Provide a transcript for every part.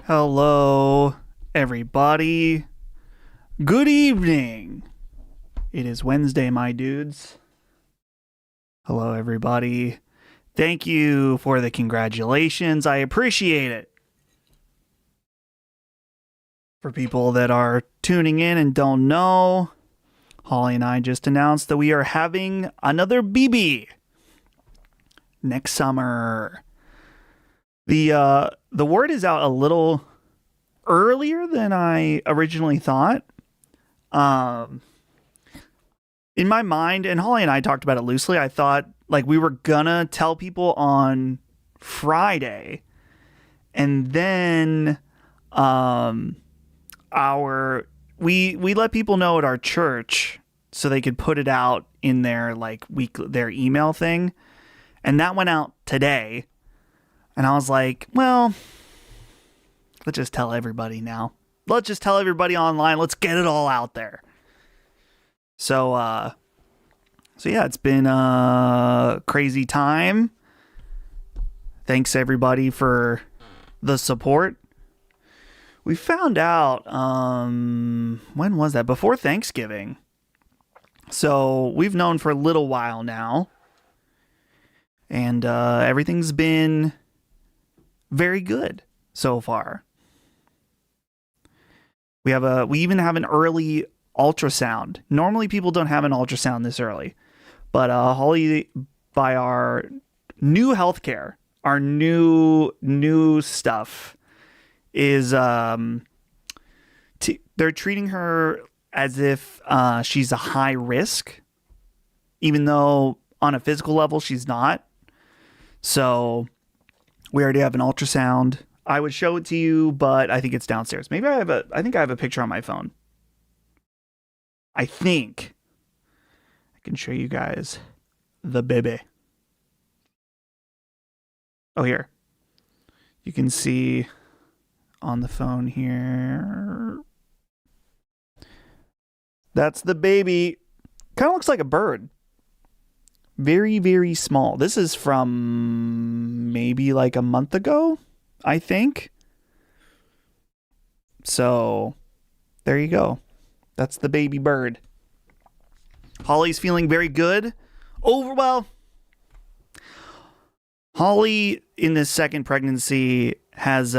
Hello, everybody. Good evening. It is Wednesday, my dudes. Hello, everybody. Thank you for the congratulations. I appreciate it. For people that are tuning in and don't know, Holly and I just announced that we are having another BB next summer. The word is out a little earlier than I originally thought. In my mind, and Holly and I talked about it loosely, I thought like we were gonna tell people on Friday, and then our we let people know at our church so they could put it out in their their email thing, and that went out today. And I was like, well, let's just tell everybody now. Let's just tell everybody online. Let's get it all out there. So yeah, it's been a crazy time. Thanks everybody for the support. We found out when was that? Before Thanksgiving. So we've known for a little while now. And everything's been very good so far. We even have an early ultrasound. Normally people don't have an ultrasound this early. But Holly, by our new healthcare, our new stuff is they're treating her as if she's a high risk, even though on a physical level she's not. So we already have an ultrasound. I would show it to you, but I think it's downstairs. Maybe I think I have a picture on my phone. I think I can show you guys the baby. Oh, here. You can see on the phone here. That's the baby. Kind of looks like a bird. Very, very small. This is from maybe like a month ago, I think. So there you go. That's the baby bird. Holly's feeling very good. Holly in this second pregnancy has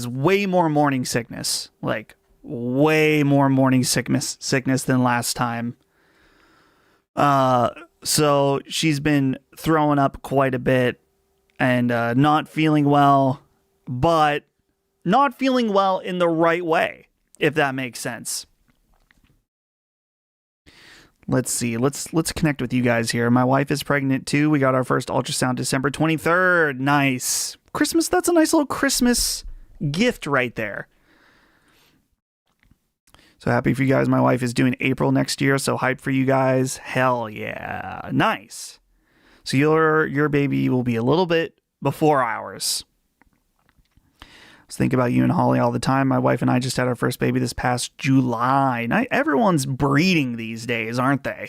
way more morning sickness, like way more morning sickness than last time. So she's been throwing up quite a bit and not feeling well, but not feeling well in the right way, if that makes sense. Let's see. Let's connect with you guys here. My wife is pregnant too. We got our first ultrasound December 23rd. Nice. Christmas, that's a nice little Christmas gift right there. So happy for you guys. My wife is doing April next year, so hyped for you guys. Hell yeah. Nice. So your baby will be a little bit before ours. I was thinking about you and Holly all the time. My wife and I just had our first baby this past July. Everyone's breeding these days, aren't they?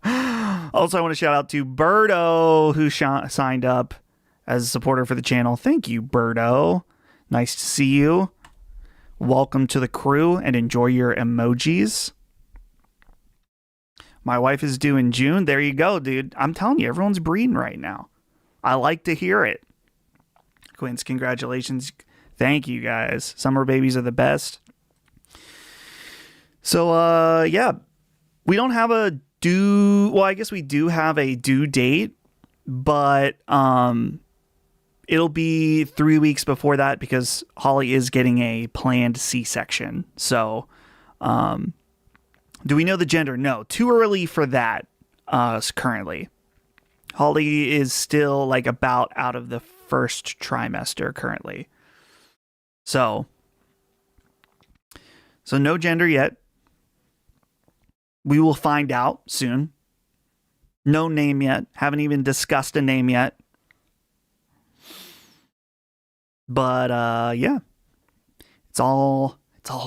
Also, I want to shout out to Birdo, who signed up as a supporter for the channel. Thank you, Birdo. Nice to see you. Welcome to the crew and enjoy your emojis. My wife is due in June. There you go, dude. I'm telling you, everyone's breeding right now. I like to hear it. Quince, congratulations. Thank you, guys. Summer babies are the best. So, yeah. We don't have a I guess we do have a due date, but it'll be 3 weeks before that because Holly is getting a planned C-section. So, do we know the gender? No, too early for that currently. Holly is still like about out of the first trimester currently. So no gender yet. We will find out soon. No name yet. Haven't even discussed a name yet. But yeah. It's all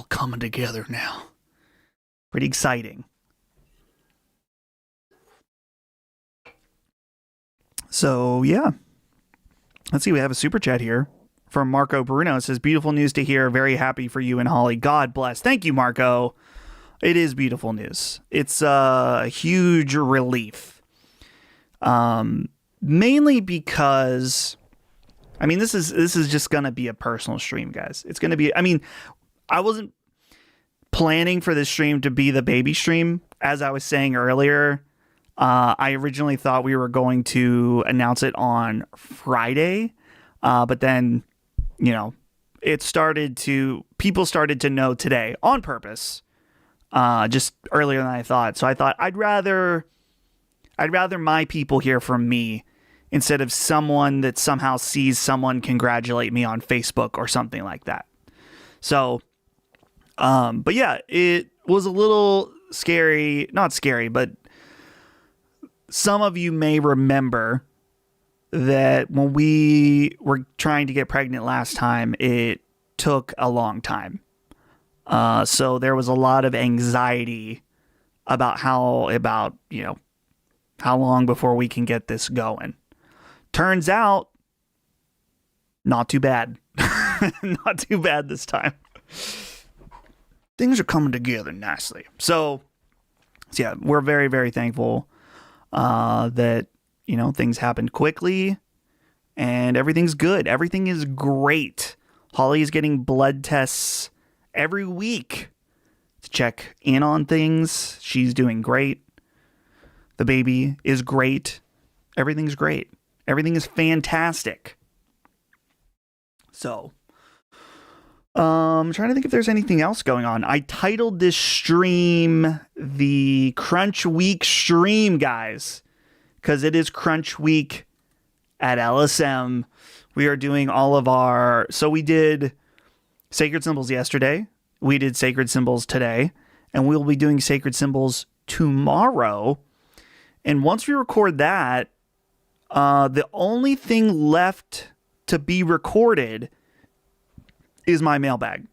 coming together now. Pretty exciting. So yeah. Let's see. We have a super chat here from Marco Bruno. It says, beautiful news to hear. Very happy for you and Holly. God bless. Thank you, Marco. It is beautiful news. It's a huge relief. Mainly because, I mean, this is just going to be a personal stream, guys. It's going to be, I mean, I wasn't planning for this stream to be the baby stream. As I was saying earlier, I originally thought we were going to announce it on Friday, but then, you know, people started to know today on purpose, just earlier than I thought. So I thought I'd rather my people hear from me instead of someone that somehow sees someone congratulate me on Facebook or something like that. So, but yeah, it was a little scary, not scary, but some of you may remember that when we were trying to get pregnant last time, it took a long time. So there was a lot of anxiety about how long before we can get this going. Turns out, not too bad. Not too bad this time. Things are coming together nicely. So yeah, we're very, very thankful that, you know, things happened quickly and everything's good. Everything is great. Holly is getting blood tests every week to check in on things. She's doing great. The baby is great. Everything's great. Everything is fantastic. So, I'm trying to think if there's anything else going on. I titled this stream the Crunch Week stream, guys, because it is Crunch Week at LSM. We are doing all of our... So we did Sacred Symbols yesterday. We did Sacred Symbols today. And we'll be doing Sacred Symbols tomorrow. And once we record that, the only thing left to be recorded is my mailbag.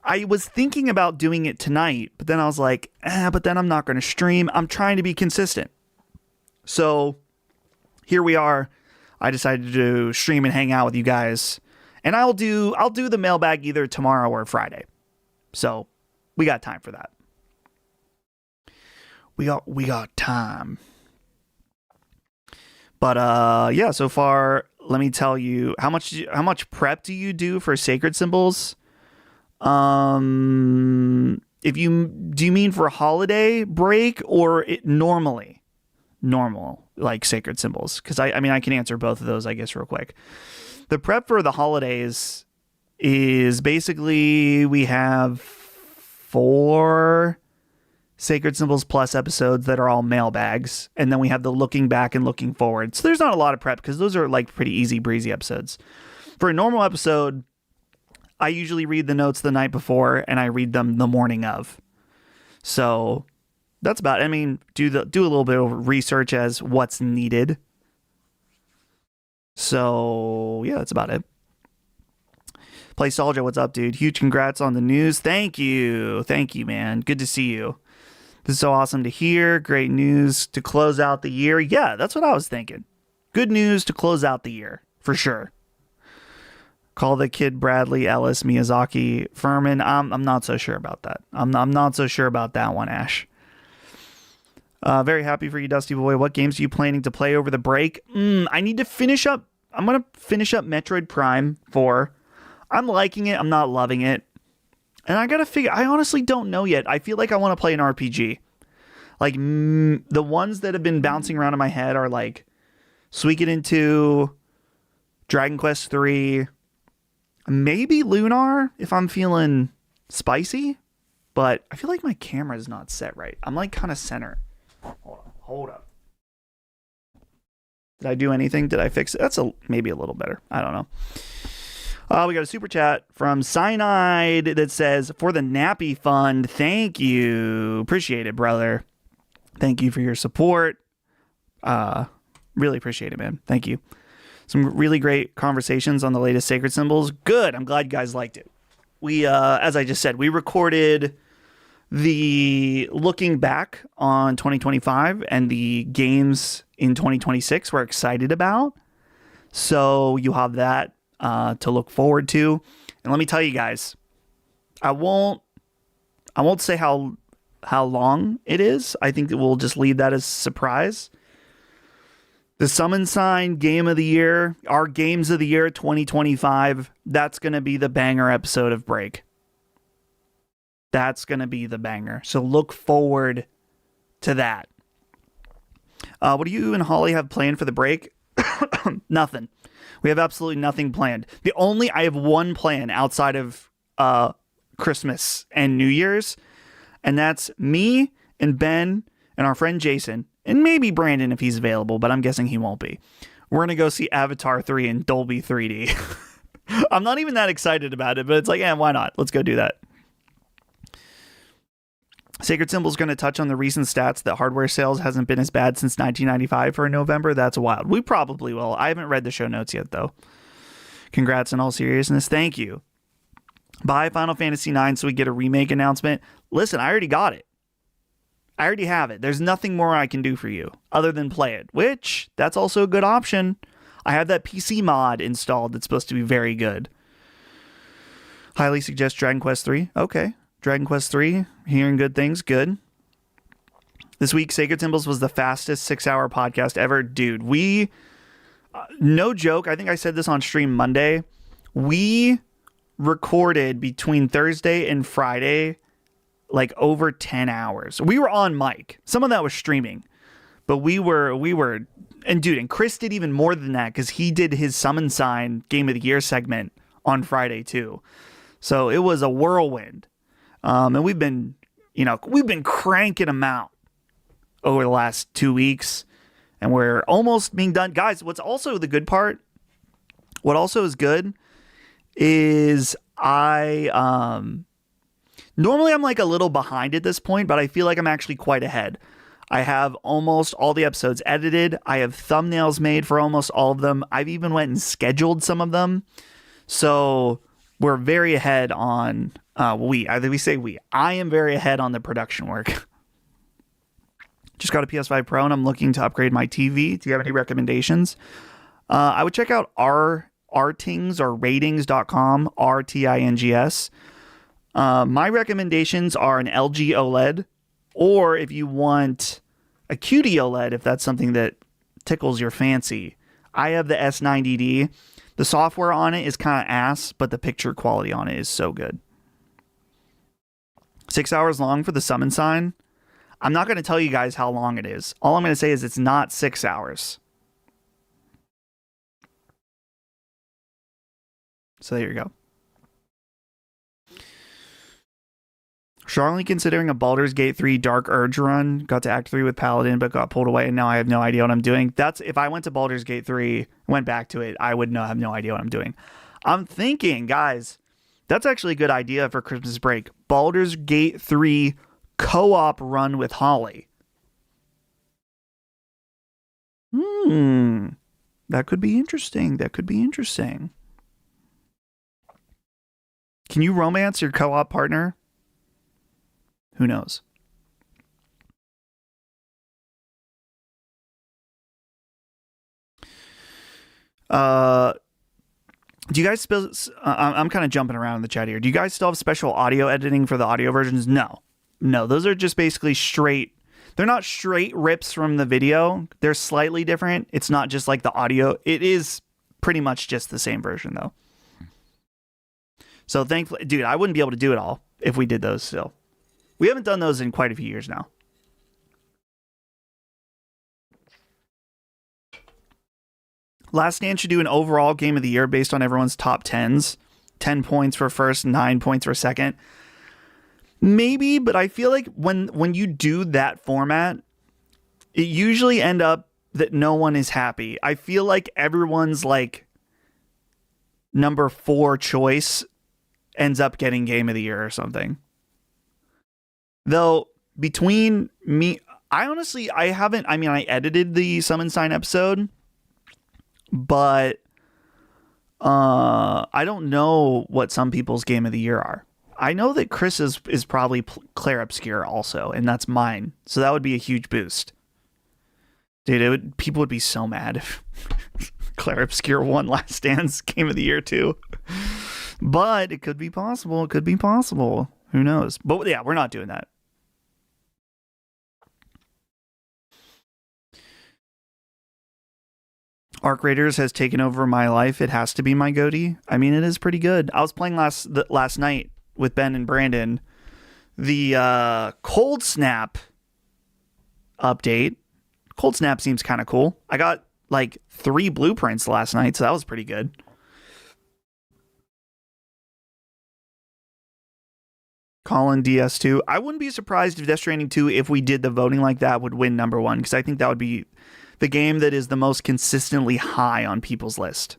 I was thinking about doing it tonight, but then I was like, but then I'm not going to stream. I'm trying to be consistent. So here we are. I decided to stream and hang out with you guys, and I'll do the mailbag either tomorrow or Friday. So we got time for that. We got time. But yeah, so far, let me tell you, how much prep do you do for Sacred Symbols? Do you mean for a holiday break or normal, like Sacred Symbols? Because I mean, I can answer both of those, I guess, real quick. The prep for the holidays is basically we have 4 Sacred Symbols Plus episodes that are all mailbags, and then we have the looking back and looking forward. So there's not a lot of prep because those are like pretty easy breezy episodes. For a normal episode, I usually read the notes the night before and I read them the morning of. So that's about it. I mean, do a little bit of research as what's needed. So yeah, that's about it. Play Soldier, what's up, dude? Huge congrats on the news. Thank you, man. Good to see you. This is so awesome to hear. Great news to close out the year. Yeah, that's what I was thinking. Good news to close out the year, for sure. Call the kid Bradley, Ellis, Miyazaki, Furman. I'm not so sure about that. I'm not so sure about that one, Ash. Very happy for you, Dusty Boy. What games are you planning to play over the break? I need to finish up. I'm going to finish up Metroid Prime 4. I'm liking it. I'm not loving it. And I got to figure, I honestly don't know yet. I feel like I want to play an RPG. Like, the ones that have been bouncing around in my head are like Suikoden 2, Dragon Quest 3, maybe Lunar if I'm feeling spicy. But I feel like my camera is not set right. I'm like kind of center. Hold up. Did I do anything? Did I fix it? That's maybe a little better. I don't know. We got a super chat from Cyanide that says, for the Nappy Fund, thank you. Appreciate it, brother. Thank you for your support. Really appreciate it, man. Thank you. Some really great conversations on the latest Sacred Symbols. Good. I'm glad you guys liked it. We, as I just said, we recorded the looking back on 2025 and the games in 2026 we're excited about. So you have that to look forward to. And let me tell you guys, I won't say how long it is. I think that we'll just leave that as a surprise. The Summon Sign Game of the Year, our Games of the Year 2025, that's going to be the banger episode of Break. That's going to be the banger. So look forward to that. What do you and Holly have planned for the break? Nothing. We have absolutely nothing planned. I have one plan outside of Christmas and New Year's, and that's me and Ben and our friend Jason, and maybe Brandon if he's available, but I'm guessing he won't be. We're going to go see Avatar 3 in Dolby 3D. I'm not even that excited about it, but it's like, why not? Let's go do that. Sacred Symbol's going to touch on the recent stats that hardware sales hasn't been as bad since 1995 for November. That's wild. We probably will. I haven't read the show notes yet, though. Congrats in all seriousness. Thank you. Buy Final Fantasy IX so we get a remake announcement. Listen, I already got it. I already have it. There's nothing more I can do for you other than play it, which that's also a good option. I have that PC mod installed that's supposed to be very good. Highly suggest Dragon Quest 3. Okay. Dragon Quest 3, hearing good things, good. This week, Sacred Symbols was the fastest 6-hour podcast ever. Dude, no joke, I think I said this on stream Monday. We recorded between Thursday and Friday, like over 10 hours. We were on mic. Some of that was streaming, but we were, and Chris did even more than that because he did his Summon Sign Game of the Year segment on Friday too. So it was a whirlwind. And we've been cranking them out over the last 2 weeks, and we're almost being done. Guys, what's also the good part, what also is good is normally I'm like a little behind at this point, but I feel like I'm actually quite ahead. I have almost all the episodes edited. I have thumbnails made for almost all of them. I've even went and scheduled some of them. So we're very ahead on I am very ahead on the production work. Just got a PS5 Pro and I'm looking to upgrade my TV. Do you have any recommendations? I would check out rtings or ratings.com, RTINGS. My recommendations are an LG OLED, or if you want a QD OLED, if that's something that tickles your fancy, I have the S90D. The software on it is kind of ass, but the picture quality on it is so good. 6 hours long for the Summon Sign. I'm not going to tell you guys how long it is. All I'm going to say is it's not 6 hours. So there you go. Strongly considering a Baldur's Gate 3 Dark Urge run. Got to Act 3 with Paladin, but got pulled away, and now I have no idea what I'm doing. That's if I went to Baldur's Gate 3, went back to it, I would have no idea what I'm doing. I'm thinking, guys, that's actually a good idea for Christmas break. Baldur's Gate 3 co-op run with Holly. That could be interesting. Can you romance your co-op partner? Who knows? Do you guys still... I'm kind of jumping around in the chat here. Do you guys still have special audio editing for the audio versions? No. Those are just basically straight... They're not straight rips from the video. They're slightly different. It's not just like the audio. It is pretty much just the same version, though. So thankfully... Dude, I wouldn't be able to do it all if we did those still. We haven't done those in quite a few years now. Last Stand should do an overall game of the year based on everyone's top 10s. 10 points for first, 9 points for second. Maybe, but I feel like when you do that format, it usually end up that no one is happy. I feel like everyone's like number 4 choice ends up getting game of the year or something. Though between me, I edited the Summon Sign episode, but I don't know what some people's game of the year are. I know that Chris is probably Claire Obscure also, and that's mine. So that would be a huge boost. Dude, people would be so mad if Claire Obscure won Last Dance Game of the Year too. But it could be possible. It could be possible. Who knows? But yeah, we're not doing that. Arc Raiders has taken over my life. It has to be my goatee. I mean, it is pretty good. I was playing last night with Ben and Brandon. The Cold Snap update. Cold Snap seems kind of cool. I got like 3 blueprints last night, so that was pretty good. Colin DS2. I wouldn't be surprised if Death Stranding 2, if we did the voting like that, would win number 1, because I think that would be the game that is the most consistently high on people's list.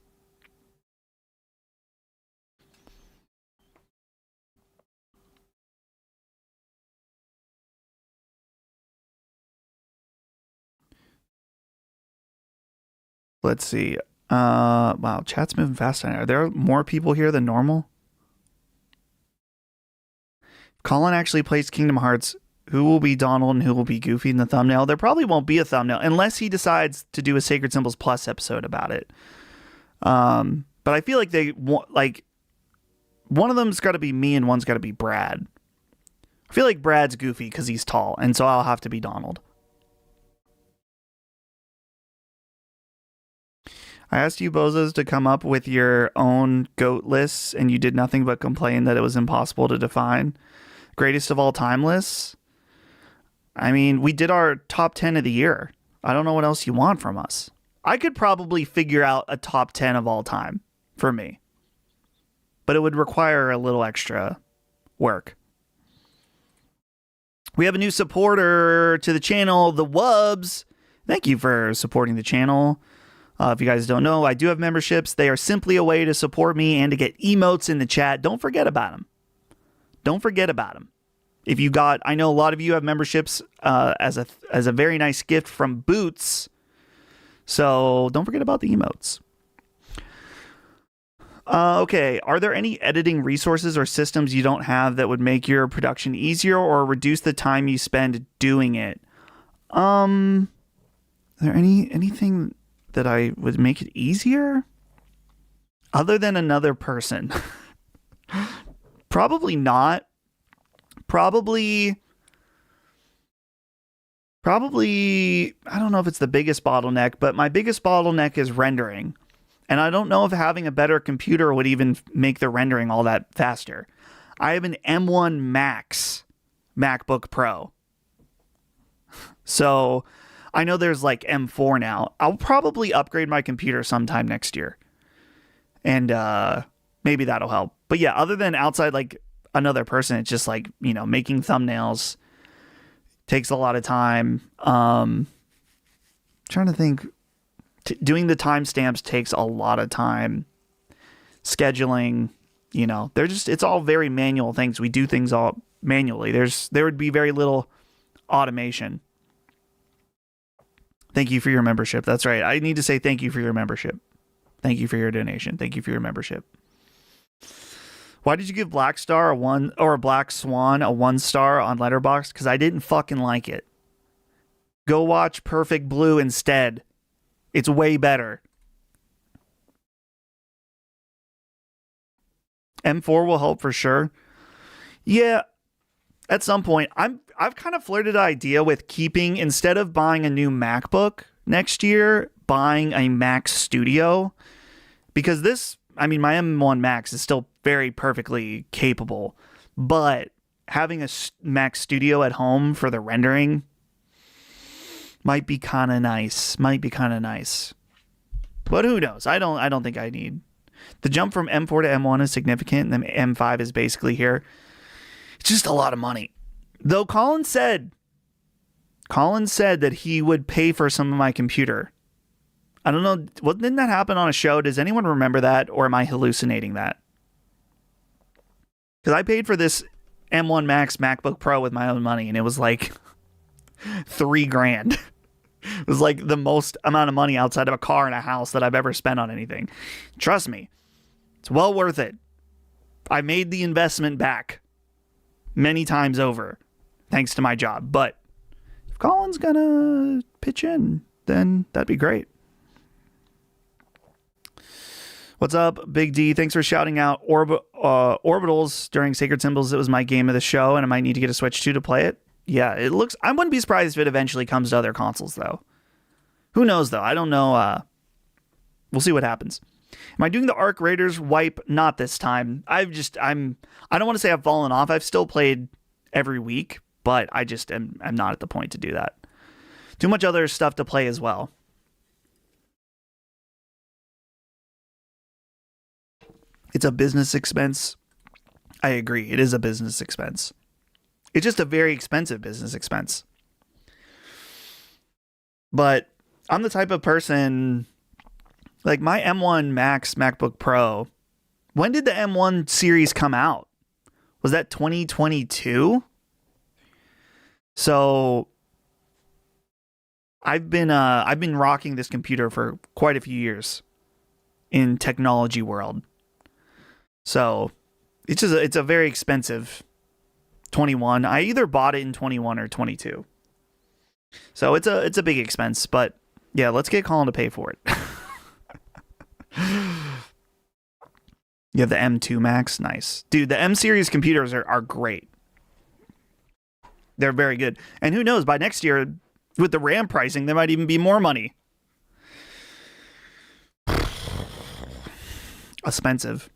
Let's see. Wow, chat's moving fast. Are there more people here than normal? Colin actually plays Kingdom Hearts. Who will be Donald and who will be Goofy in the thumbnail? There probably won't be a thumbnail unless he decides to do a Sacred Symbols Plus episode about it. But I feel like they want, like, one of them's got to be me and one's got to be Brad. I feel like Brad's Goofy because he's tall, and so I'll have to be Donald. I asked you bozos to come up with your own GOAT lists, and you did nothing but complain that it was impossible to define. Greatest of all time lists? I mean, we did our top 10 of the year. I don't know what else you want from us. I could probably figure out a top 10 of all time for me, but it would require a little extra work. We have a new supporter to the channel, the Wubs. Thank you for supporting the channel. If you guys don't know, I do have memberships. They are simply a way to support me and to get emotes in the chat. Don't forget about them. Don't forget about them. If you got, I know a lot of you have memberships as a very nice gift from Boots. So don't forget about the emotes. Okay, are there any editing resources or systems you don't have that would make your production easier or reduce the time you spend doing it? Is there anything that I would make it easier? Other than another person? Probably not. Probably, I don't know if it's the biggest bottleneck, but my biggest bottleneck is rendering. And I don't know if having a better computer would even make the rendering all that faster. I have an M1 Max MacBook Pro. So I know there's like M4 now. I'll probably upgrade my computer sometime next year. And maybe that'll help. But yeah, other than outside like another person, it's just like, you know, making thumbnails takes a lot of time. Trying to think. Doing the timestamps takes a lot of time. Scheduling, you know, it's all very manual things. We do things all manually. There would be very little automation. Thank you for your membership. That's right. I need to say thank you for your membership. Thank you for your donation. Thank you for your membership. Why did you give Black Star a 1 or a Black Swan a 1 star on Letterboxd? Because I didn't fucking like it. Go watch Perfect Blue instead. It's way better. M4 will help for sure. Yeah, at some point. I've kind of flirted the idea with keeping, instead of buying a new MacBook next year, buying a Mac Studio. Because my M1 Max is still very perfectly capable. But having a Mac Studio at home for the rendering might be kind of nice. But who knows? I don't think I need. The jump from M4 to M1 is significant, and then M5 is basically here. It's just a lot of money. Though Colin said that he would pay for some of my computer. I don't know. Didn't that happen on a show? Does anyone remember that, or am I hallucinating that? Because I paid for this M1 Max MacBook Pro with my own money, and it was like $3,000. It was like the most amount of money outside of a car and a house that I've ever spent on anything. Trust me, it's well worth it. I made the investment back many times over, thanks to my job. But if Colin's gonna pitch in, then that'd be great. What's up, Big D? Thanks for shouting out Orbitals during Sacred Symbols. It was my game of the show, and I might need to get a Switch 2 to play it. Yeah, it looks... I wouldn't be surprised if it eventually comes to other consoles, though. Who knows, though? I don't know. We'll see what happens. Am I doing the Arc Raiders wipe? Not this time. I don't want to say I've fallen off. I've still played every week, but I just am not at the point to do that. Too much other stuff to play as well. It's a business expense. I agree. It is a business expense. It's just a very expensive business expense. But I'm the type of person, like my M1 Max MacBook Pro. When did the M1 series come out? Was that 2022? So I've been rocking this computer for quite a few years in technology world. So it's a very expensive 21. I either bought it in 21 or 22. So it's a big expense, but yeah, let's get Colin to pay for it. You have the M2 Max, nice. Dude, the M series computers are great. They're very good. And who knows, by next year with the RAM pricing, there might even be more money. Expensive.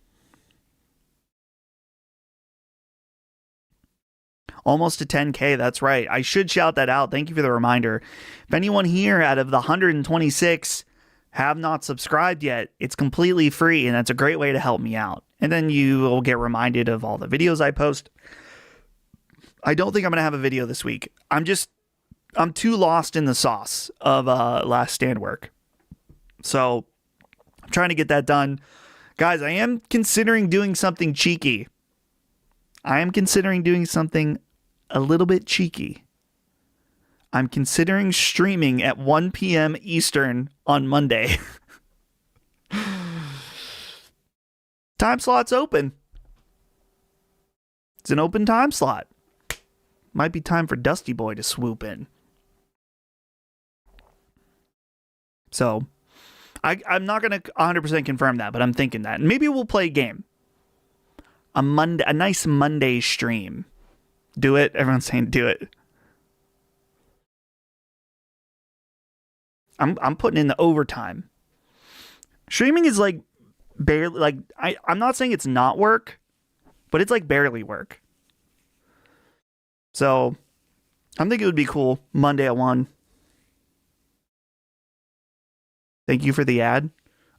Almost to 10K, that's right. I should shout that out. Thank you for the reminder. If anyone here out of the 126 have not subscribed yet, it's completely free, and that's a great way to help me out. And then you will get reminded of all the videos I post. I don't think I'm going to have a video this week. I'm too lost in the sauce of Last Stand work. So I'm trying to get that done. Guys, I am considering doing something cheeky. I am considering doing something a little bit cheeky. I'm considering streaming at 1 p.m. Eastern on Monday. Time slot's open. It's an open time slot. Might be time for Dusty Boy to swoop in. So, I'm not going to 100% confirm that, but I'm thinking that. And maybe we'll play a game. A nice Monday stream. Do it. Everyone's saying do it. I'm putting in the overtime. Streaming is like barely, like I'm not saying it's not work, but it's like barely work. So I'm thinking it would be cool. Monday at 1. Thank you for the ad.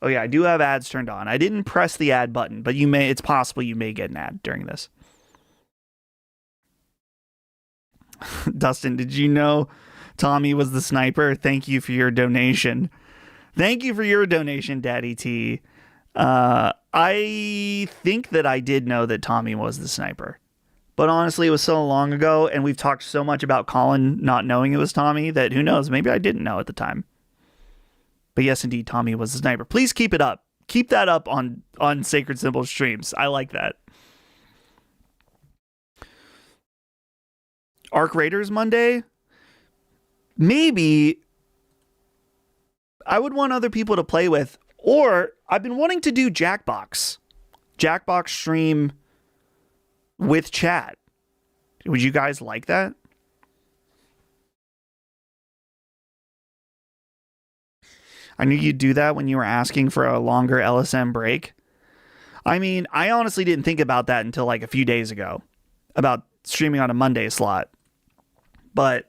Oh yeah, I do have ads turned on. I didn't press the ad button, but it's possible you may get an ad during this. Dustin, did you know Tommy was the sniper? Thank you for your donation. Thank you for your donation, Daddy T. I think that I did know that Tommy was the sniper. But honestly, it was so long ago, and we've talked so much about Colin not knowing it was Tommy that who knows, maybe I didn't know at the time. But yes, indeed, Tommy was the sniper. Please keep it up. Keep that up on Sacred Symbols streams. I like that. Arc Raiders Monday? Maybe I would want other people to play with. Or I've been wanting to do Jackbox. Jackbox stream with chat. Would you guys like that? I knew you'd do that when you were asking for a longer LSM break. I mean, I honestly didn't think about that until like a few days ago. About streaming on a Monday slot. But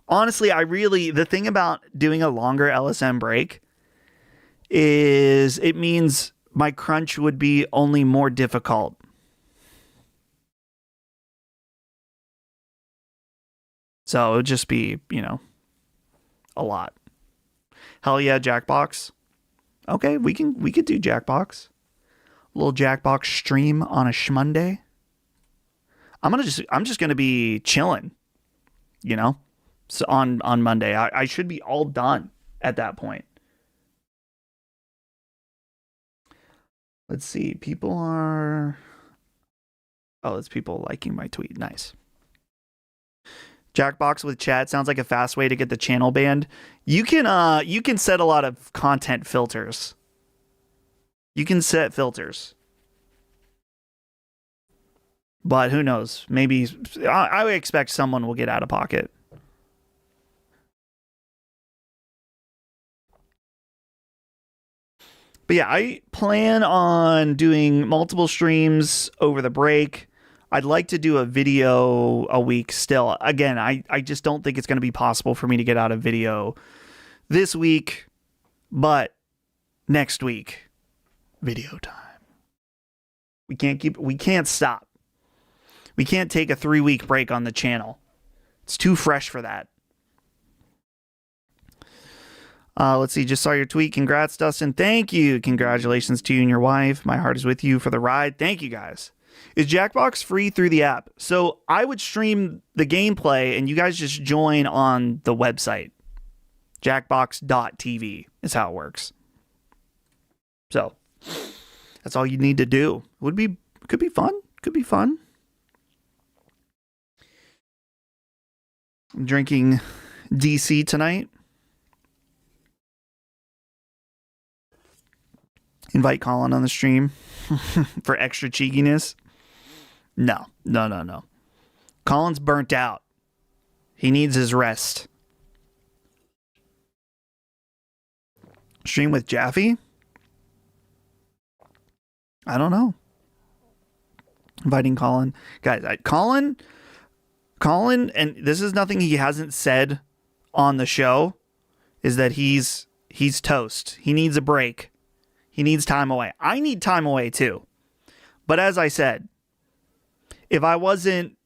honestly, the thing about doing a longer LSM break is it means my crunch would be only more difficult. So it would just be, a lot. Hell yeah, Jackbox. Okay, we could do Jackbox. A little Jackbox stream on a Shmonday. I'm just gonna be chilling, so on Monday. I should be all done at that point. Let's see. It's people liking my tweet. Nice. Jackbox with chat sounds like a fast way to get the channel banned. You can set a lot of content filters You can set filters. But who knows? Maybe I would expect someone will get out of pocket. But yeah, I plan on doing multiple streams over the break. I'd like to do a video a week still. Again, I just don't think it's going to be possible for me to get out a video this week, but next week, video time. We can't stop. We can't take a 3-week break on the channel. It's too fresh for that. Let's see. Just saw your tweet. Congrats, Dustin. Thank you. Congratulations to you and your wife. My heart is with you for the ride. Thank you, guys. Is Jackbox free through the app? So I would stream the gameplay and you guys just join on the website. Jackbox.tv is how it works. So that's all you need to do. Could be fun. Could be fun. I'm drinking DC tonight. Invite Colin on the stream for extra cheekiness. No. Colin's burnt out. He needs his rest. Stream with Jaffe? I don't know. Inviting Colin. Guys, Colin, and this is nothing he hasn't said on the show, is that he's toast. He needs a break. He needs time away. I need time away too. But as I said, if I wasn't,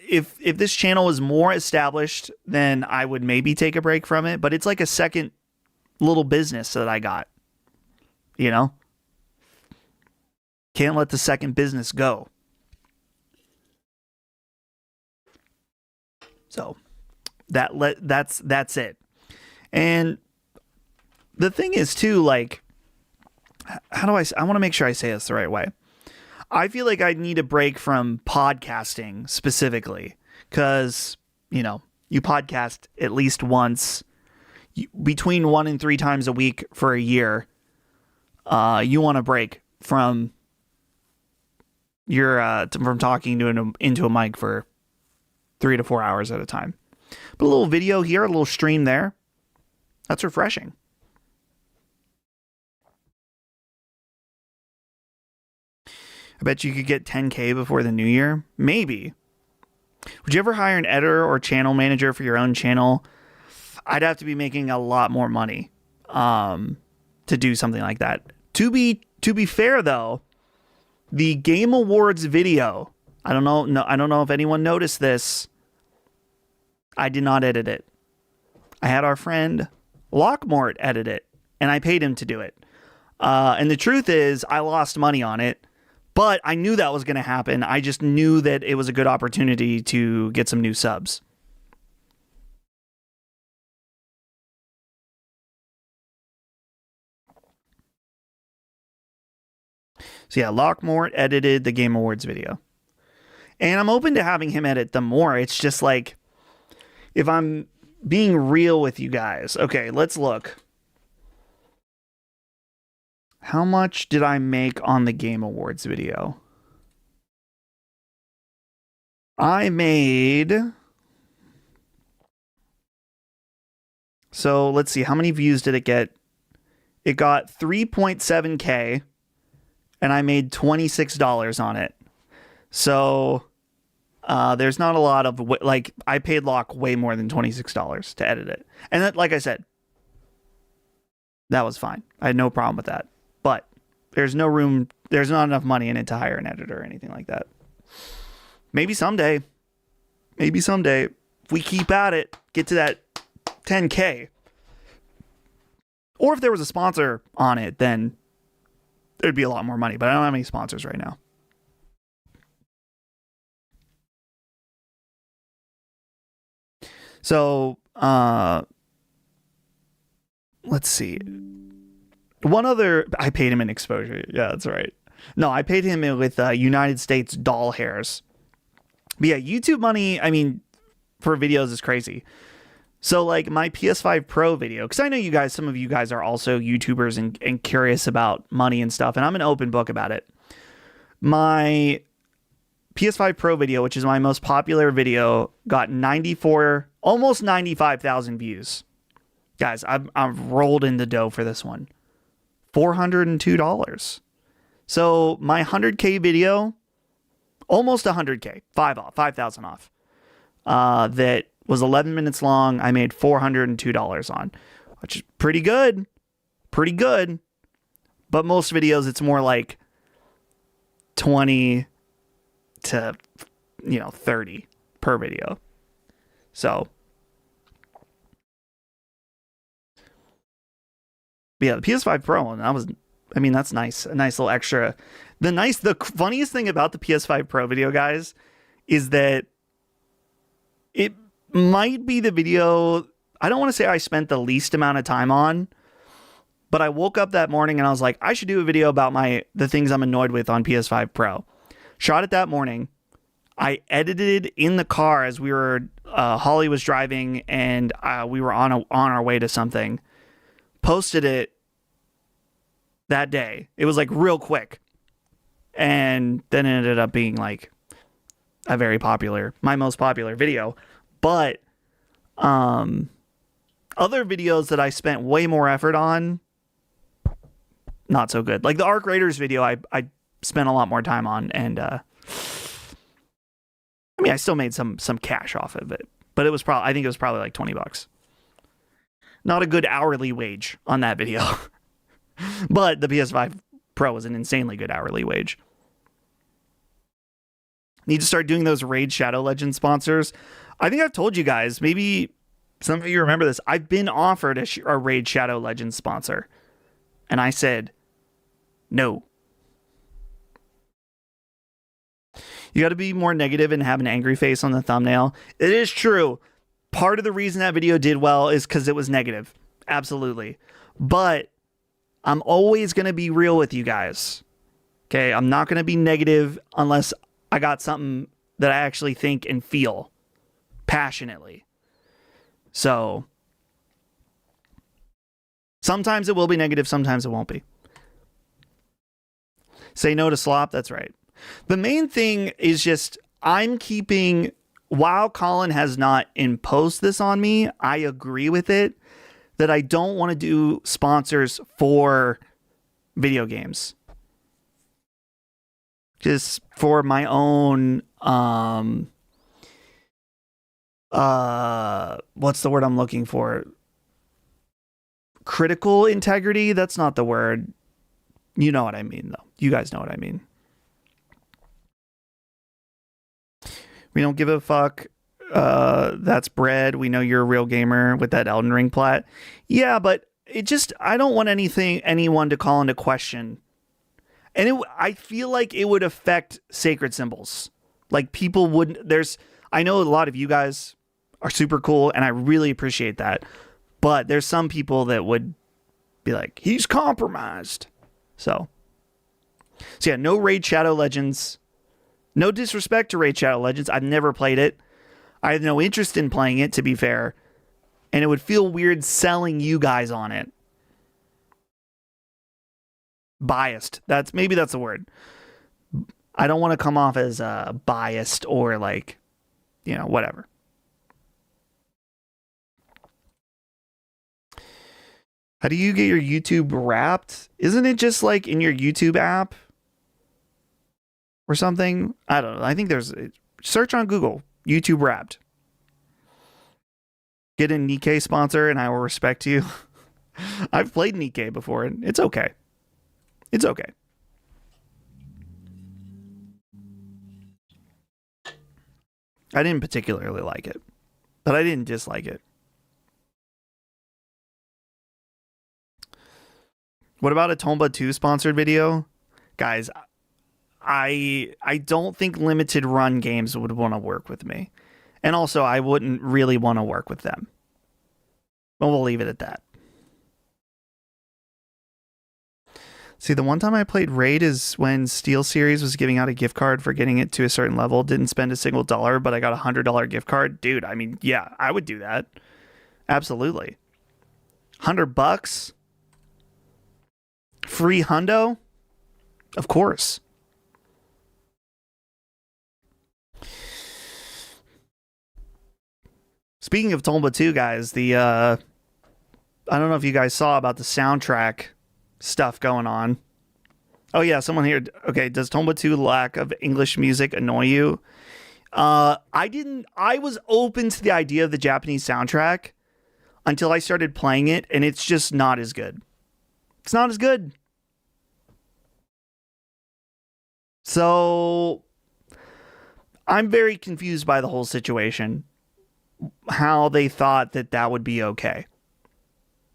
if this channel was more established, then I would maybe take a break from it. But it's like a second little business that I got. You know? Can't let the second business go. So that's it. And the thing is too, like, how do I want to make sure I say this the right way. I feel like I need a break from podcasting specifically because, you know, you podcast at least once, between 1 and 3 times a week for a year. You want a break from from talking into a mic for 3 to 4 hours at a time. But a little video here, a little stream there. That's refreshing. I bet you could get 10K before the new year. Maybe. Would you ever hire an editor or channel manager for your own channel? I'd have to be making a lot more money to do something like that. To be fair though, the Game Awards video, I don't know if anyone noticed this. I did not edit it. I had our friend Lockmort edit it, and I paid him to do it. And the truth is, I lost money on it. But I knew that was going to happen. I just knew that it was a good opportunity to get some new subs. So yeah, Lockmort edited the Game Awards video. And I'm open to having him edit them more. It's just like, if I'm being real with you guys. Okay, let's look. How much did I make on the Game Awards video? I made... So let's see. How many views did it get? It got 3.7K. And I made $26 on it. So there's not a lot of... Like, I paid Locke way more than $26 to edit it. And that, like I said, that was fine. I had no problem with that. But there's no room, there's not enough money in it to hire an editor or anything like that. Maybe someday. If we keep at it, get to that 10K. Or if there was a sponsor on it, then there'd be a lot more money. But I don't have any sponsors right now. So, let's see. One other, I paid him in exposure. Yeah, that's right. No, I paid him with United States doll hairs. But yeah, YouTube money, I mean, for videos is crazy. So like my PS5 Pro video, because I know you guys, some of you guys are also YouTubers and curious about money and stuff, and I'm an open book about it. My PS5 Pro video, which is my most popular video, got 94, almost 95,000 views. Guys, I've rolled in the dough for this one. $402. So my 100K video, almost 100K, 5,000 off. That was 11 minutes long. I made $402 on, which is pretty good. Pretty good. But most videos, it's more like 20 to 30 per video. So yeah, the PS5 Pro, and that's nice. A nice little extra. The funniest thing about the PS5 Pro video, guys, is that it might be the video I don't want to say I spent the least amount of time on, but I woke up that morning and I was like, I should do a video about the things I'm annoyed with on PS5 Pro. Shot it that morning. I edited in the car as we were, Holly was driving and we were on our way to something. Posted it that day. It was like real quick. And then it ended up being like my most popular video. But other videos that I spent way more effort on, not so good. Like the Arc Raiders video, I spent a lot more time on, and I still made some cash off of it, but I think it was probably like $20. Not a good hourly wage on that video. But the PS5 Pro is an insanely good hourly wage. Need to start doing those Raid Shadow Legends sponsors. I think I've told you guys, maybe some of you remember this. I've been offered a Raid Shadow Legends sponsor. And I said, no. You got to be more negative and have an angry face on the thumbnail. It is true. Part of the reason that video did well is because it was negative. Absolutely. But I'm always going to be real with you guys. Okay? I'm not going to be negative unless I got something that I actually think and feel passionately. So sometimes it will be negative, sometimes it won't be. Say no to slop, that's right. The main thing is just while Colin has not imposed this on me, I agree with it, that I don't want to do sponsors for video games. Just for my own, what's the word I'm looking for? Critical integrity? That's not the word. You know what I mean, though. You guys know what I mean. We don't give a fuck. That's bread. We know you're a real gamer with that Elden Ring plat. Yeah, but I don't want anyone to call into question. And I feel like it would affect sacred symbols. Like people wouldn't, I know a lot of you guys are super cool and I really appreciate that. But there's some people that would be like, he's compromised. So yeah, no Raid Shadow Legends. No disrespect to Raid Shadow Legends. I've never played it. I have no interest in playing it, to be fair. And it would feel weird selling you guys on it. Biased. Maybe that's the word. I don't want to come off as biased or like, whatever. How do you get your YouTube Wrapped? Isn't it just like in your YouTube app or something? I don't know. I think search on Google, YouTube Wrapped. Get a Nikkei sponsor and I will respect you. I've played Nikkei before and it's okay. It's okay. I didn't particularly like it, but I didn't dislike it. What about a Tomba 2 sponsored video? Guys, I don't think limited run games would want to work with me. And also, I wouldn't really want to work with them. But we'll leave it at that. See, the one time I played Raid is when SteelSeries was giving out a gift card for getting it to a certain level. Didn't spend a single dollar, but I got $100 gift card. Dude, yeah, I would do that. Absolutely. $100? Free hundo? Of course. Speaking of Tomba 2, guys, I don't know if you guys saw about the soundtrack stuff going on. Oh yeah, someone here. Okay, does Tomba 2 lack of English music annoy you? I didn't. I was open to the idea of the Japanese soundtrack until I started playing it, and it's just not as good. It's not as good. So I'm very confused by the whole situation. How they thought that that would be okay.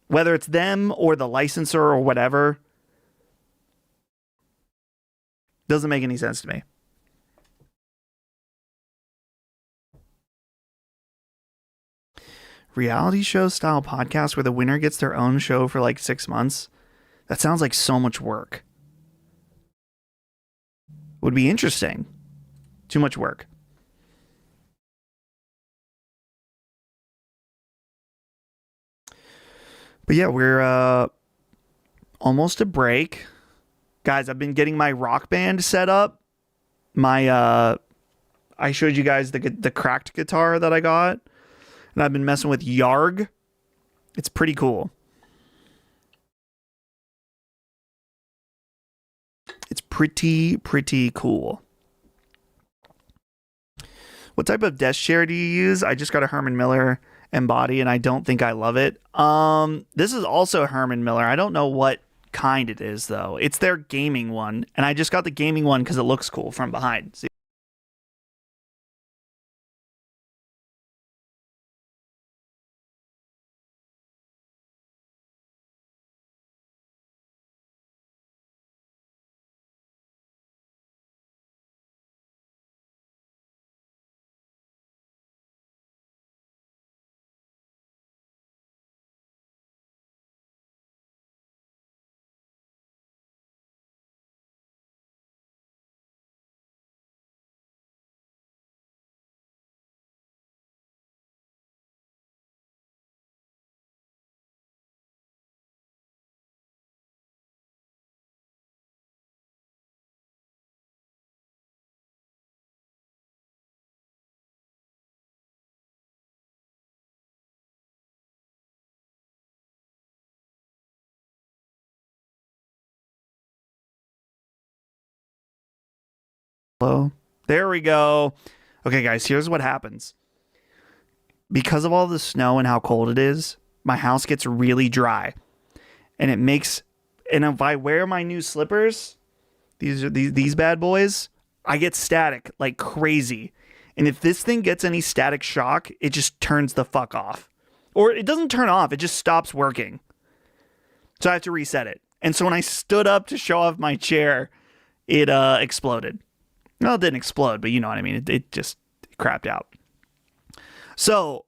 Whether it's them or the licensor or whatever, doesn't make any sense to me. Reality show style podcast where the winner gets their own show for like 6 months. That sounds like so much work. Would be interesting. Too much work. But yeah, we're almost a break. Guys, I've been getting my Rock Band set up. My I showed you guys the cracked guitar that I got. And I've been messing with Yarg. It's pretty cool. It's pretty cool. What type of desk chair do you use? I just got a Herman Miller Embody, and I don't think I love it. This is also Herman Miller. I don't know what kind it is, though. It's their gaming one, and I just got the gaming one because it looks cool from behind. See? Hello? There we go. Okay, guys, here's what happens. Because of all the snow and how cold it is, my house gets really dry. And it makes, and if I wear my new slippers, these bad boys, I get static like crazy. And if this thing gets any static shock, it just turns the fuck off. Or it doesn't turn off, it just stops working. So I have to reset it. And so when I stood up to show off my chair, it exploded. Well, it didn't explode, but you know what I mean. It just crapped out. So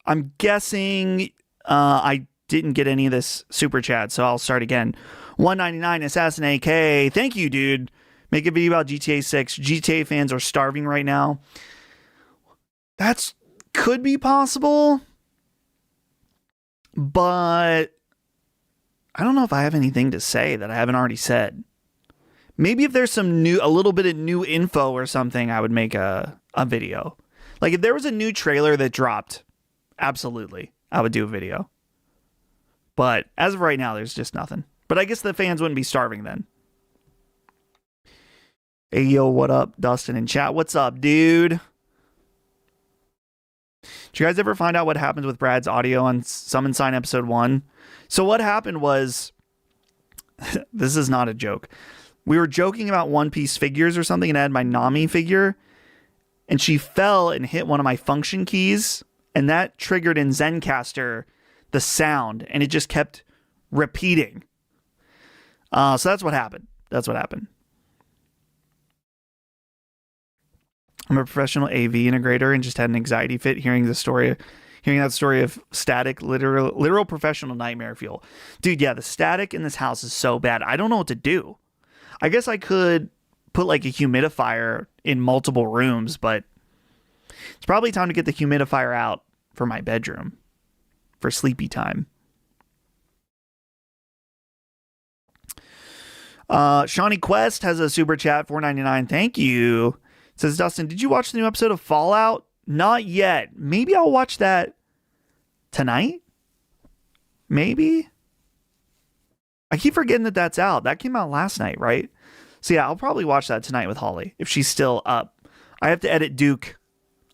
I'm guessing I didn't get any of this super chat, so I'll start again. 199 Assassin AK. Thank you, dude. Make a video about GTA 6. GTA fans are starving right now. That's could be possible, but I don't know if I have anything to say that I haven't already said. Maybe if there's a little bit of new info or something, I would make a video. Like if there was a new trailer that dropped, absolutely, I would do a video. But as of right now, there's just nothing. But I guess the fans wouldn't be starving then. Hey, yo, what up, Dustin in chat? What's up, dude? Did you guys ever find out what happens with Brad's audio on Summon Sign episode 1? So what happened was, this is not a joke. We were joking about One Piece figures or something, and I had my Nami figure, and she fell and hit one of my function keys, and that triggered in Zencaster the sound, and it just kept repeating. So that's what happened. That's what happened. I'm a professional AV integrator and just had an anxiety fit hearing that story of static, literal professional nightmare fuel. Dude, yeah, the static in this house is so bad. I don't know what to do. I guess I could put like a humidifier in multiple rooms, but it's probably time to get the humidifier out for my bedroom. for sleepy time. Shawnee Quest has a super chat, $4.99. Thank you. It says, Dustin, did you watch the new episode of Fallout? Not yet. Maybe I'll watch that tonight? Maybe? I keep forgetting that that's out. That came out last night, right? So yeah, I'll probably watch that tonight with Holly if she's still up. I have to edit Duke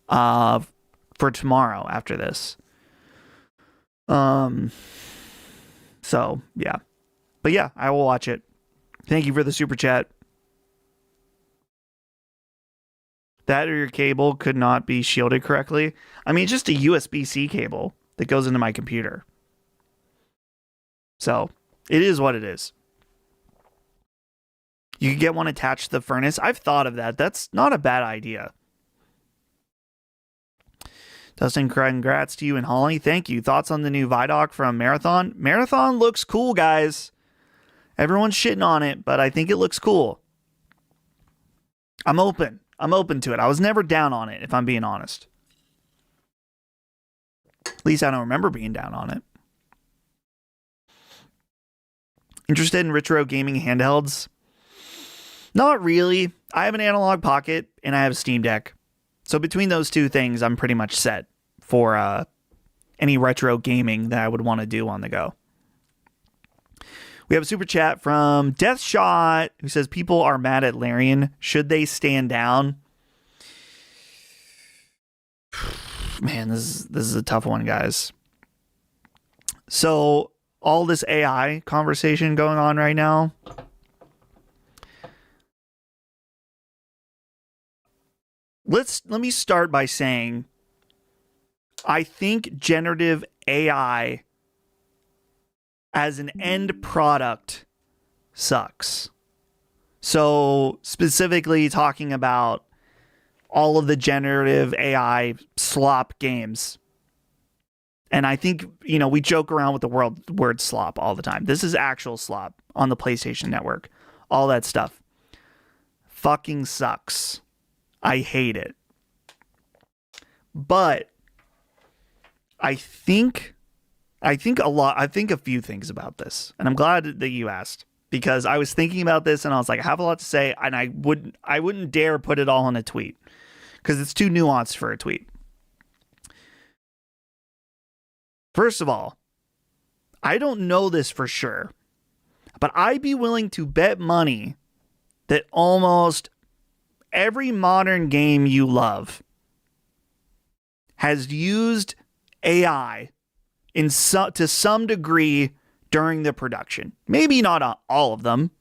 for tomorrow after this. So yeah. But yeah, I will watch it. Thank you for the super chat. That or your cable could not be shielded correctly. I mean, it's just a USB-C cable that goes into my computer. So it is what it is. You could get one attached to the furnace. I've thought of that. That's not a bad idea. Dustin, congrats to you and Holly. Thank you. Thoughts on the new Vidoc from Marathon? Marathon looks cool, guys. Everyone's shitting on it, but I think it looks cool. I'm open to it. I was never down on it, if I'm being honest. At least I don't remember being down on it. Interested in retro gaming handhelds? Not really. I have an analog pocket and I have a Steam Deck. So between those two things, I'm pretty much set for any retro gaming that I would want to do on the go. We have a super chat from Deathshot who says, people are mad at Larian. Should they stand down? Man, this is a tough one, guys. So all this AI conversation going on right now. Let me start by saying I think generative AI as an end product sucks. So specifically talking about all of the generative AI slop games. And I think, we joke around with the word slop all the time. This is actual slop on the PlayStation Network. All that stuff fucking sucks. I hate it. But I think a few things about this. And I'm glad that you asked, because I was thinking about this and I was like, I have a lot to say, and I wouldn't dare put it all in a tweet because it's too nuanced for a tweet. First of all, I don't know this for sure, but I'd be willing to bet money that almost every modern game you love has used AI to some degree during the production. Maybe not all of them,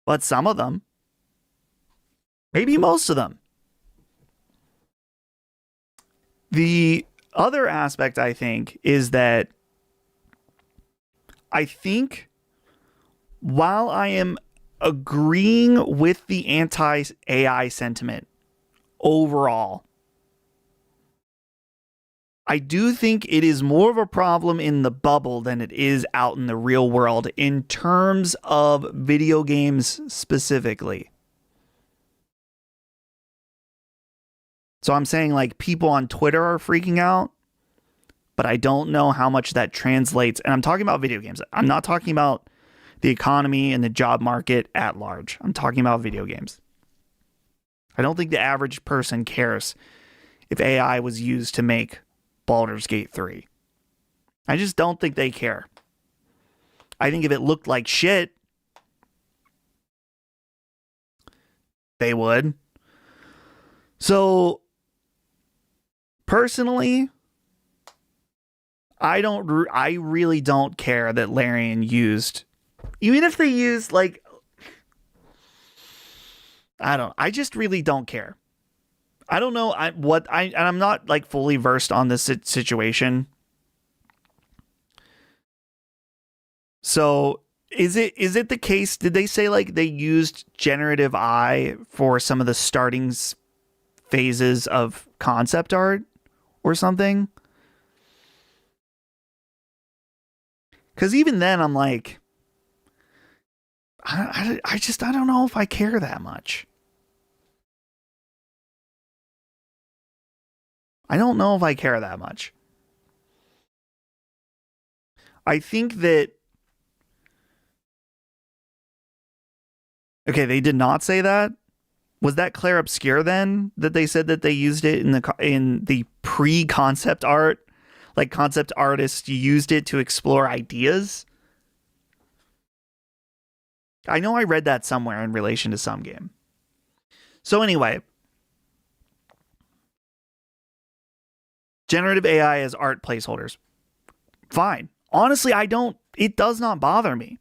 but some of them. Maybe most of them. The other aspect, I think, is that I think while I am agreeing with the anti-AI sentiment overall, I do think it is more of a problem in the bubble than it is out in the real world in terms of video games specifically. So I'm saying people on Twitter are freaking out, but I don't know how much that translates. And I'm talking about video games. I'm not talking about the economy and the job market at large. I'm talking about video games. I don't think the average person cares if AI was used to make Baldur's Gate 3. I just don't think they care. I think if it looked like shit, they would. So, personally, I really don't care that Larian used, even if they used I just really don't care. I don't know I'm not fully versed on this situation. So is it the case? Did they say they used generative AI for some of the starting phases of concept art or something? Because even then I'm I don't know if I care that much. I don't know if I care that much. I think that, okay, they did not say that. Was that Claire Obscure then that they said that they used it in the pre-concept art? Like concept artists used it to explore ideas? I know I read that somewhere in relation to some game. So anyway, generative AI as art placeholders. Fine. Honestly, it does not bother me.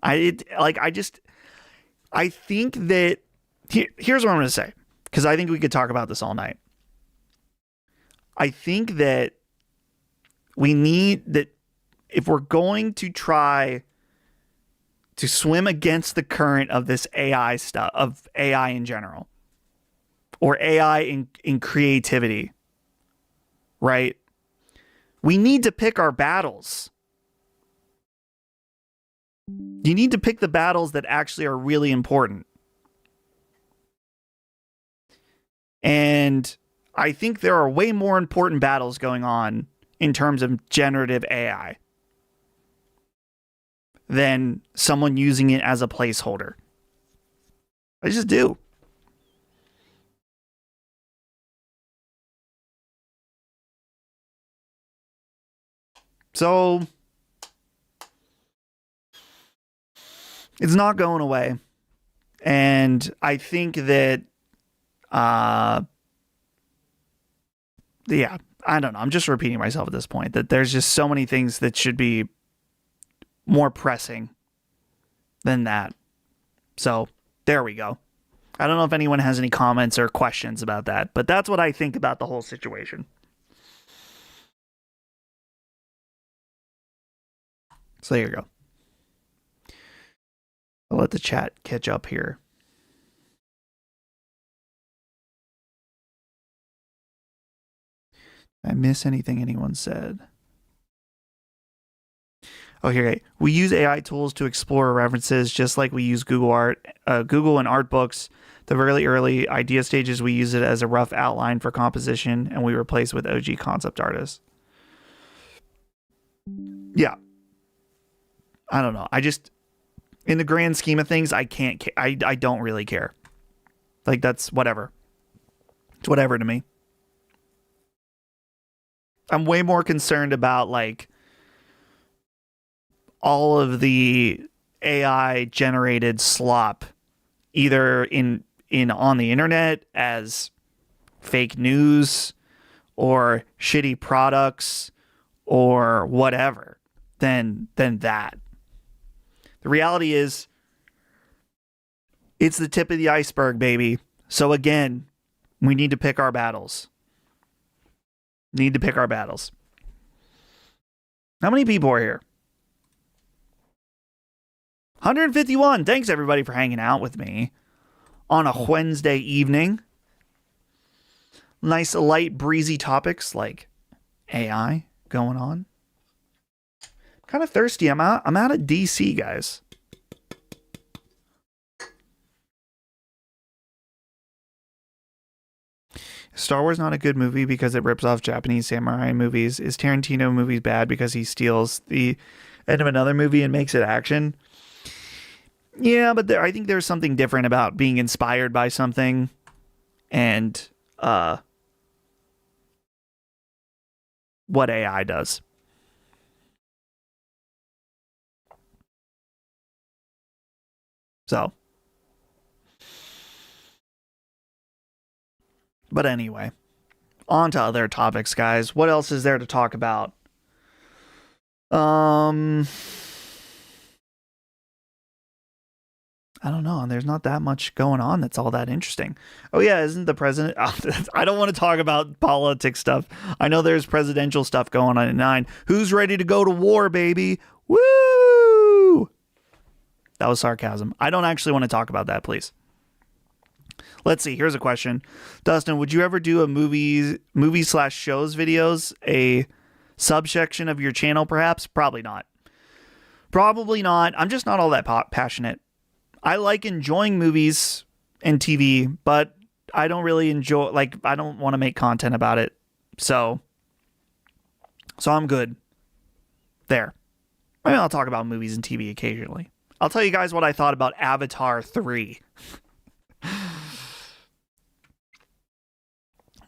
I think that here's what I'm going to say, because I think we could talk about this all night. I think that we need that if we're going to try to swim against the current of this AI stuff, of AI in general, or AI in creativity, right? We need to pick our battles. You need to pick the battles that actually are really important. And I think there are way more important battles going on in terms of generative AI than someone using it as a placeholder. I just do. So it's not going away. And I think that, yeah, I don't know. I'm just repeating myself at this point, that there's just so many things that should be more pressing than that. So there we go. I don't know if anyone has any comments or questions about that, but that's what I think about the whole situation. So there you go. I'll let the chat catch up here. Did I miss anything anyone said? Oh, here. Okay. We use AI tools to explore references, just like we use Google and art books. The really early idea stages, we use it as a rough outline for composition, and we replace with OG concept artists. Yeah. I don't know. I just, in the grand scheme of things, I can't. I don't really care. Like, that's whatever. It's whatever to me. I'm way more concerned about like all of the AI generated slop, either in on the internet as fake news or shitty products or whatever, than that. The reality is, it's the tip of the iceberg, baby. So again, we need to pick our battles. Need to pick our battles. How many people are here? 151. Thanks everybody for hanging out with me on a Wednesday evening. Nice light breezy topics like AI going on. Kind of thirsty. I'm out of DC, guys. Star Wars not a good movie because it rips off Japanese samurai movies. Is Tarantino movies bad because he steals the end of another movie and makes it action? Yeah, but I think there's something different about being inspired by something and what AI does. So, but anyway, on to other topics, guys. What else is there to talk about? I don't know. There's not that much going on that's all that interesting. Oh, yeah. Isn't the president? I don't want to talk about politics stuff. I know there's presidential stuff going on at 9. Who's ready to go to war, baby? Woo! That was sarcasm. I don't actually want to talk about that, please. Let's see. Here's a question. Dustin, would you ever do a movie/shows videos, a subsection of your channel, perhaps? Probably not. Probably not. I'm just not all that passionate. I like enjoying movies and TV, but I don't really enjoy, like, I don't want to make content about it. So I'm good. There. I mean, I'll talk about movies and TV occasionally. I'll tell you guys what I thought about Avatar 3.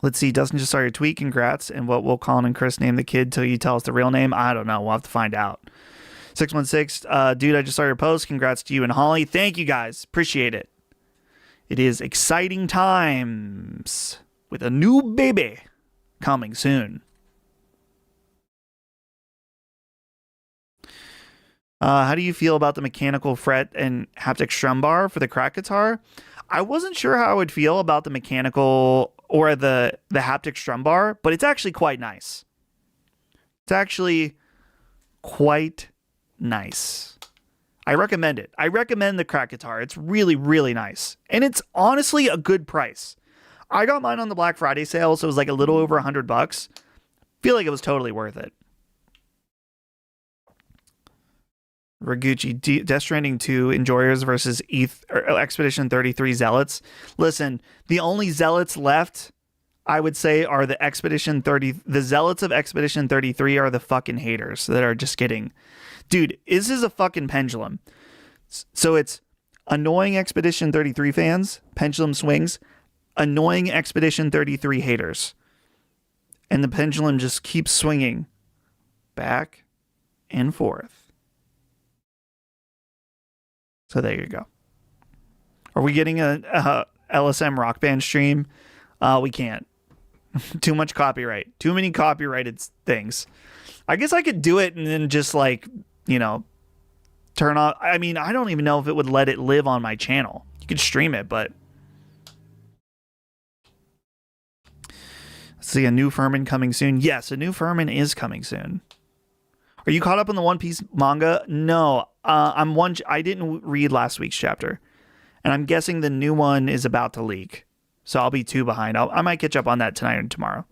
Let's see. Dustin just saw your tweet. Congrats. And what will Colin and Chris name the kid till you tell us the real name? I don't know. We'll have to find out. 616. Dude, I just saw your post. Congrats to you and Holly. Thank you guys. Appreciate it. It is exciting times with a new baby coming soon. How do you feel about the mechanical fret and haptic strum bar for the crack guitar? I wasn't sure how I would feel about the mechanical or the haptic strum bar, but it's actually quite nice. It's actually quite nice. I recommend it. I recommend the crack guitar. It's really, really nice. And it's honestly a good price. I got mine on the Black Friday sale, so it was like a little over $100. Feel like it was totally worth it. Raguchi, Death Stranding 2 Enjoyers versus Expedition 33 Zealots. Listen, the only Zealots left, I would say, are the Zealots of Expedition 33 are the fucking haters that are just getting... Dude, this is a fucking pendulum. So it's annoying Expedition 33 fans, pendulum swings, annoying Expedition 33 haters. And the pendulum just keeps swinging back and forth. So there you go. Are we getting a LSM Rock Band stream? We can't. Too much copyright. Too many copyrighted things. I guess I could do it and then just like, turn off. I mean, I don't even know if it would let it live on my channel. You could stream it, but... Let's see, a new Furman coming soon. Yes, a new Furman is coming soon. Are you caught up on the One Piece manga? No. I didn't read last week's chapter, and I'm guessing the new one is about to leak, so I'll be 2 behind. I might catch up on that tonight and tomorrow.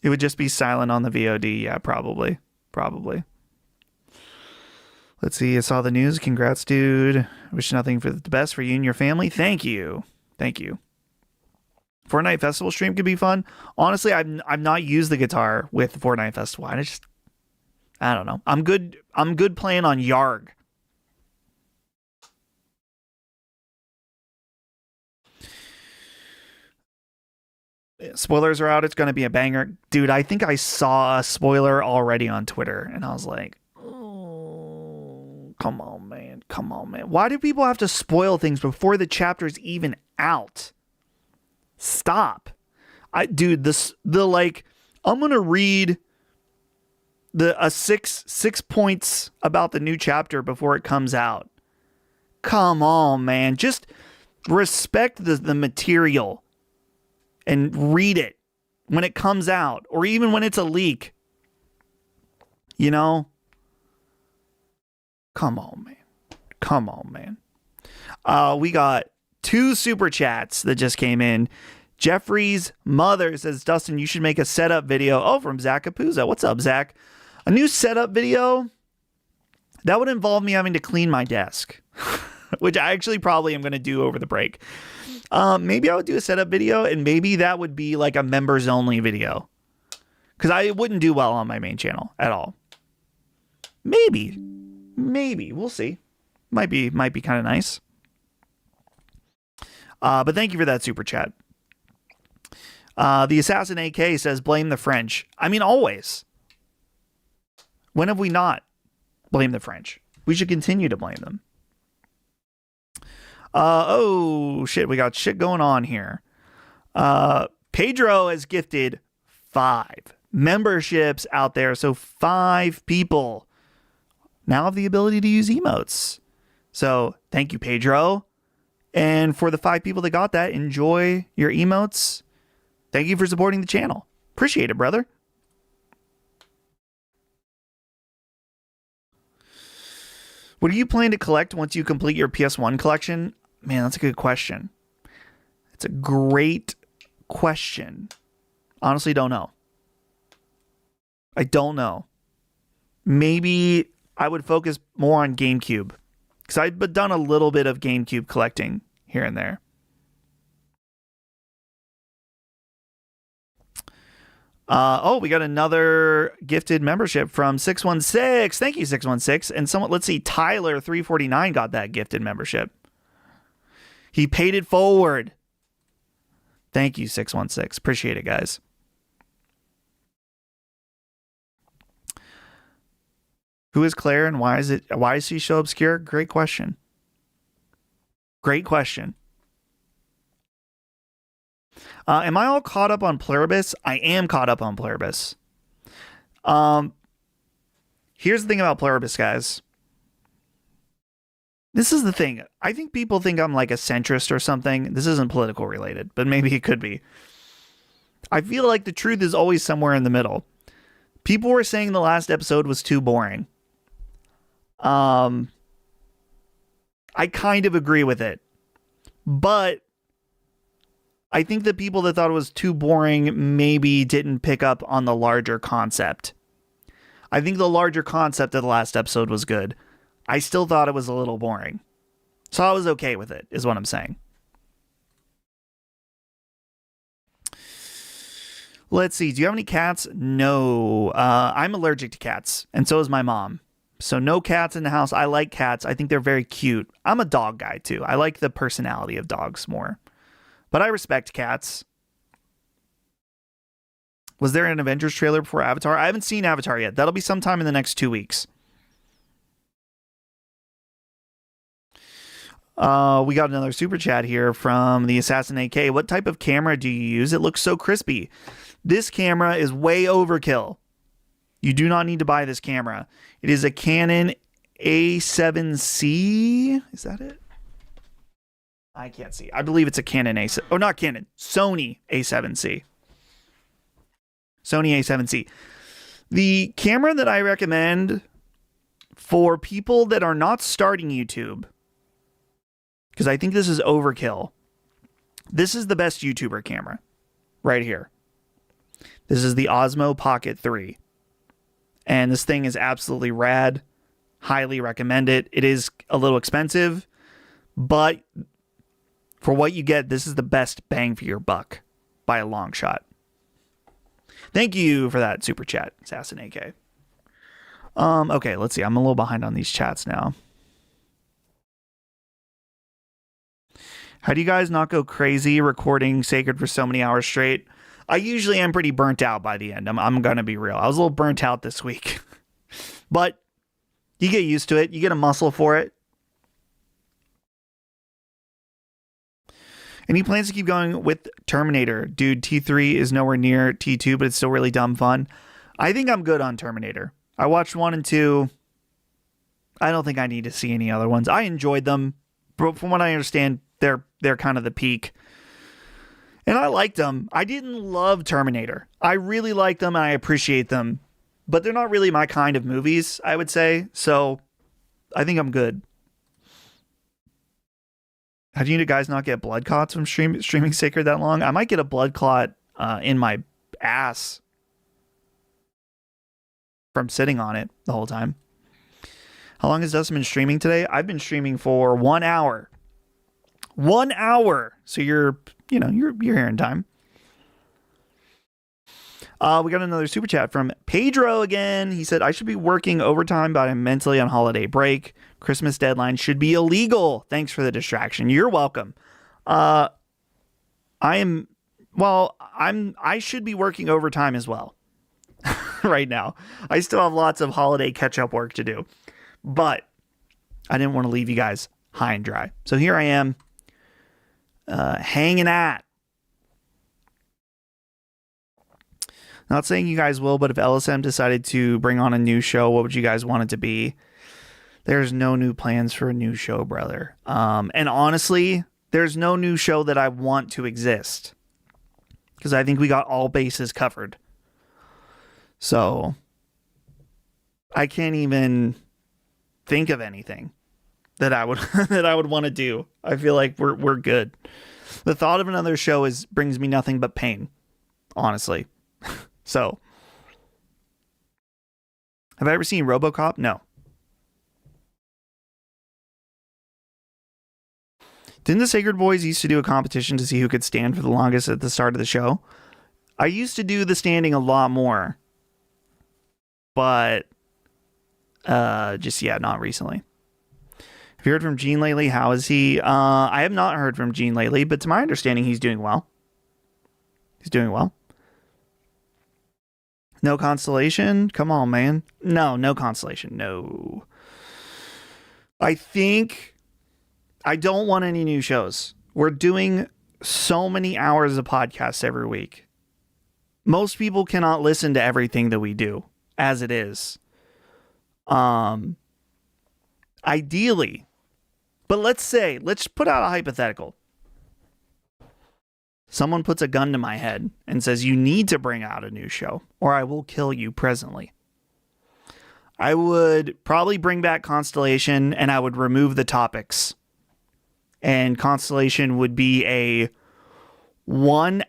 It would just be silent on the VOD. Yeah, probably. Let's see. I saw the news. Congrats, dude. Wish nothing for the best for you and your family. Thank you. Fortnite Festival stream could be fun. Honestly, I've not used the guitar with Fortnite Festival. I don't know. I'm good playing on Yarg. Spoilers are out. It's going to be a banger. Dude, I think I saw a spoiler already on Twitter, and I was like, oh, come on, man. Why do people have to spoil things before the chapter's even out? Stop. I'm gonna read the six points about the new chapter before it comes out. Come on, man. Just respect the material and read it when it comes out, or even when it's a leak. Come on, man. We got 2 super chats that just came in. Jeffrey's mother says, Dustin, you should make a setup video. Oh, from Zach Capuzzo. What's up, Zach? A new setup video? That would involve me having to clean my desk, which I actually probably am going to do over the break. Maybe I would do a setup video, and maybe that would be like a members only video, because I wouldn't do well on my main channel at all. Maybe we'll see. Might be kind of nice. But thank you for that super chat. The Assassin AK says, blame the French. I mean, always. When have we not blamed the French? We should continue to blame them. Oh, shit. We got shit going on here. Pedro has gifted 5 memberships out there. So 5 people now have the ability to use emotes. So thank you, Pedro. And for the 5 people that got that, enjoy your emotes. Thank you for supporting the channel. Appreciate it, brother. What do you plan to collect once you complete your PS1 collection? Man, that's a good question. It's a great question. Honestly, don't know. I don't know. Maybe I would focus more on GameCube, because I've done a little bit of GameCube collecting here and there. Oh, we got another gifted membership from 616. Thank you, 616. And someone, let's see, Tyler 349 got that gifted membership. He paid it forward. Thank you, 616. Appreciate it, guys. Who is Claire and why is she so obscure? Great question. Great question. Am I all caught up on Pluribus? I am caught up on Pluribus. Here's the thing about Pluribus, guys. This is the thing. I think people think I'm like a centrist or something. This isn't political related, but maybe it could be. I feel like the truth is always somewhere in the middle. People were saying the last episode was too boring. I kind of agree with it. But I think the people that thought it was too boring maybe didn't pick up on the larger concept. I think the larger concept of the last episode was good. I still thought it was a little boring. So I was okay with it, is what I'm saying. Let's see. Do you have any cats? No. I'm allergic to cats, and so is my mom. So no cats in the house. I like cats. I think they're very cute. I'm a dog guy, too. I like the personality of dogs more. But I respect cats. Was there an Avengers trailer before Avatar? I haven't seen Avatar yet. That'll be sometime in the next 2 weeks. We got another super chat here from the Assassin AK. What type of camera do you use? It looks so crispy. This camera is way overkill. You do not need to buy this camera. It is a Canon A7C. Is that it? I can't see. I believe it's a Canon A7. Oh, not Canon. Sony A7C. Sony A7C. The camera that I recommend for people that are not starting YouTube, because I think this is overkill. This is the best YouTuber camera. Right here. This is the Osmo Pocket 3. And this thing is absolutely rad. Highly recommend it. It is a little expensive, but for what you get, this is the best bang for your buck by a long shot. Thank you for that super chat, Assassin AK. Okay, let's see. I'm a little behind on these chats now. How do you guys not go crazy recording Sacred for so many hours straight? I usually am pretty burnt out by the end. I'm going to be real. I was a little burnt out this week. But you get used to it. You get a muscle for it. Any plans to keep going with Terminator? Dude, T3 is nowhere near T2, but it's still really dumb fun. I think I'm good on Terminator. I watched 1 and 2. I don't think I need to see any other ones. I enjoyed them. But from what I understand, they're kind of the peak. And I liked them. I didn't love Terminator. I really like them and I appreciate them. But they're not really my kind of movies, I would say. So I think I'm good. How do you guys not get blood clots from streaming Sacred that long? I might get a blood clot in my ass from sitting on it the whole time. How long has Dustin been streaming today? I've been streaming for 1 hour. 1 hour. So you're here in time. We got another super chat from Pedro again. He said, I should be working overtime, but I'm mentally on holiday break. Christmas deadline should be illegal. Thanks for the distraction. You're welcome. I should be working overtime as well right now. I still have lots of holiday catch-up work to do, but I didn't want to leave you guys high and dry. So here I am, hanging at. Not saying you guys will, but if LSM decided to bring on a new show, what would you guys want it to be? There's no new plans for a new show, brother. And honestly, there's no new show that I want to exist, because I think we got all bases covered. So I can't even think of anything that I would that I would want to do. I feel like we're good. The thought of another show brings me nothing but pain, honestly. So, have I ever seen RoboCop? No. Didn't the Sacred Boys used to do a competition to see who could stand for the longest at the start of the show? I used to do the standing a lot more, but just not recently. Have you heard from Gene lately? How is he? I have not heard from Gene lately, but to my understanding, he's doing well. He's doing well. No constellation? Come on, man. No constellation. No. I think I don't want any new shows. We're doing so many hours of podcasts every week. Most people cannot listen to everything that we do as it is. Ideally, but let's put out a hypothetical. Someone puts a gun to my head and says, you need to bring out a new show or I will kill you presently. I would probably bring back Constellation and I would remove the topics. And Constellation would be a 1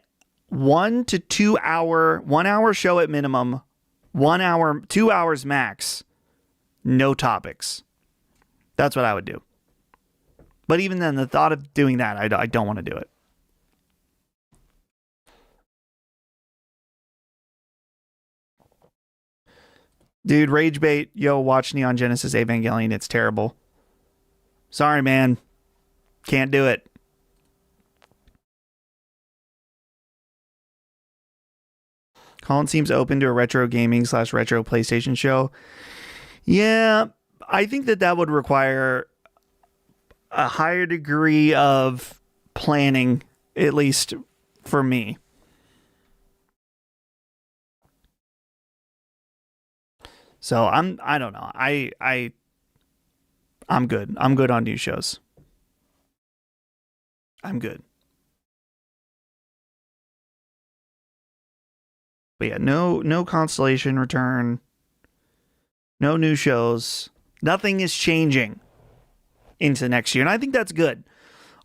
to 2 hour, 1 hour show at minimum, 1 hour, 2 hours max, no topics. That's what I would do. But even then, the thought of doing that, I don't want to do it. Dude, rage bait. Yo, watch Neon Genesis Evangelion. It's terrible. Sorry, man. Can't do it. Colin seems open to a retro gaming / retro PlayStation show. Yeah, I think that would require a higher degree of planning, at least for me. So I don't know. I'm good. I'm good on new shows. I'm good. But yeah, no Constellation return. No new shows. Nothing is changing into next year. And I think that's good.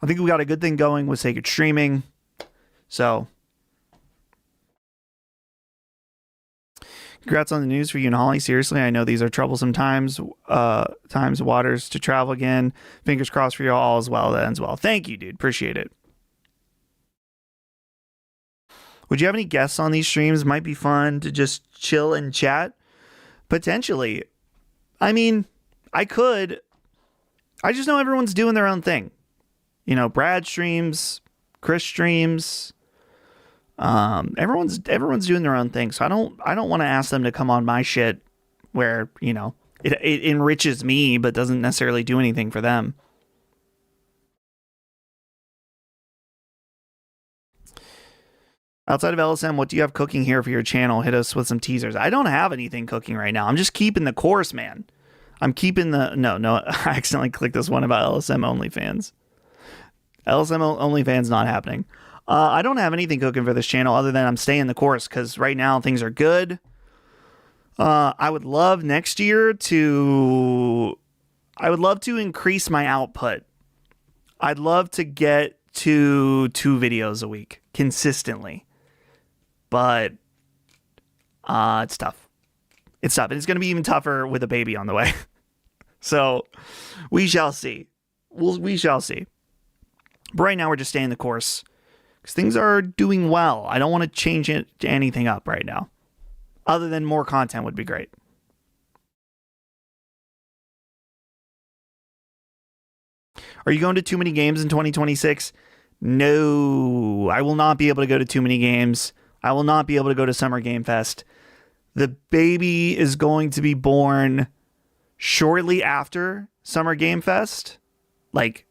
I think we got a good thing going with Sacred Streaming. So congrats on the news for you and Holly. Seriously, I know these are troublesome times, waters to travel again. Fingers crossed for you all as well. That ends well. Thank you, dude. Appreciate it. Would you have any guests on these streams? Might be fun to just chill and chat. Potentially. I mean, I could. I just know everyone's doing their own thing. You know, Brad streams, Chris streams. Everyone's doing their own thing. So I don't want to ask them to come on my shit where, you know, it enriches me but doesn't necessarily do anything for them. Outside of LSM, what do you have cooking here for your channel? Hit us with some teasers. I don't have anything cooking right now. I'm just keeping the course, man. I'm keeping the... No, I accidentally clicked this one about LSM OnlyFans. LSM OnlyFans not happening. I don't have anything cooking for this channel other than I'm staying the course because right now things are good. I would love next year to... I would love to increase my output. I'd love to get to 2 videos a week consistently. But it's tough. It's tough. And it's going to be even tougher with a baby on the way. So we shall see. We shall see. But right now we're just staying the course because things are doing well. I don't want to change anything up right now. Other than more content would be great. Are you going to too many games in 2026? No, I will not be able to go to too many games. I will not be able to go to Summer Game Fest. The baby is going to be born shortly after Summer Game Fest. Like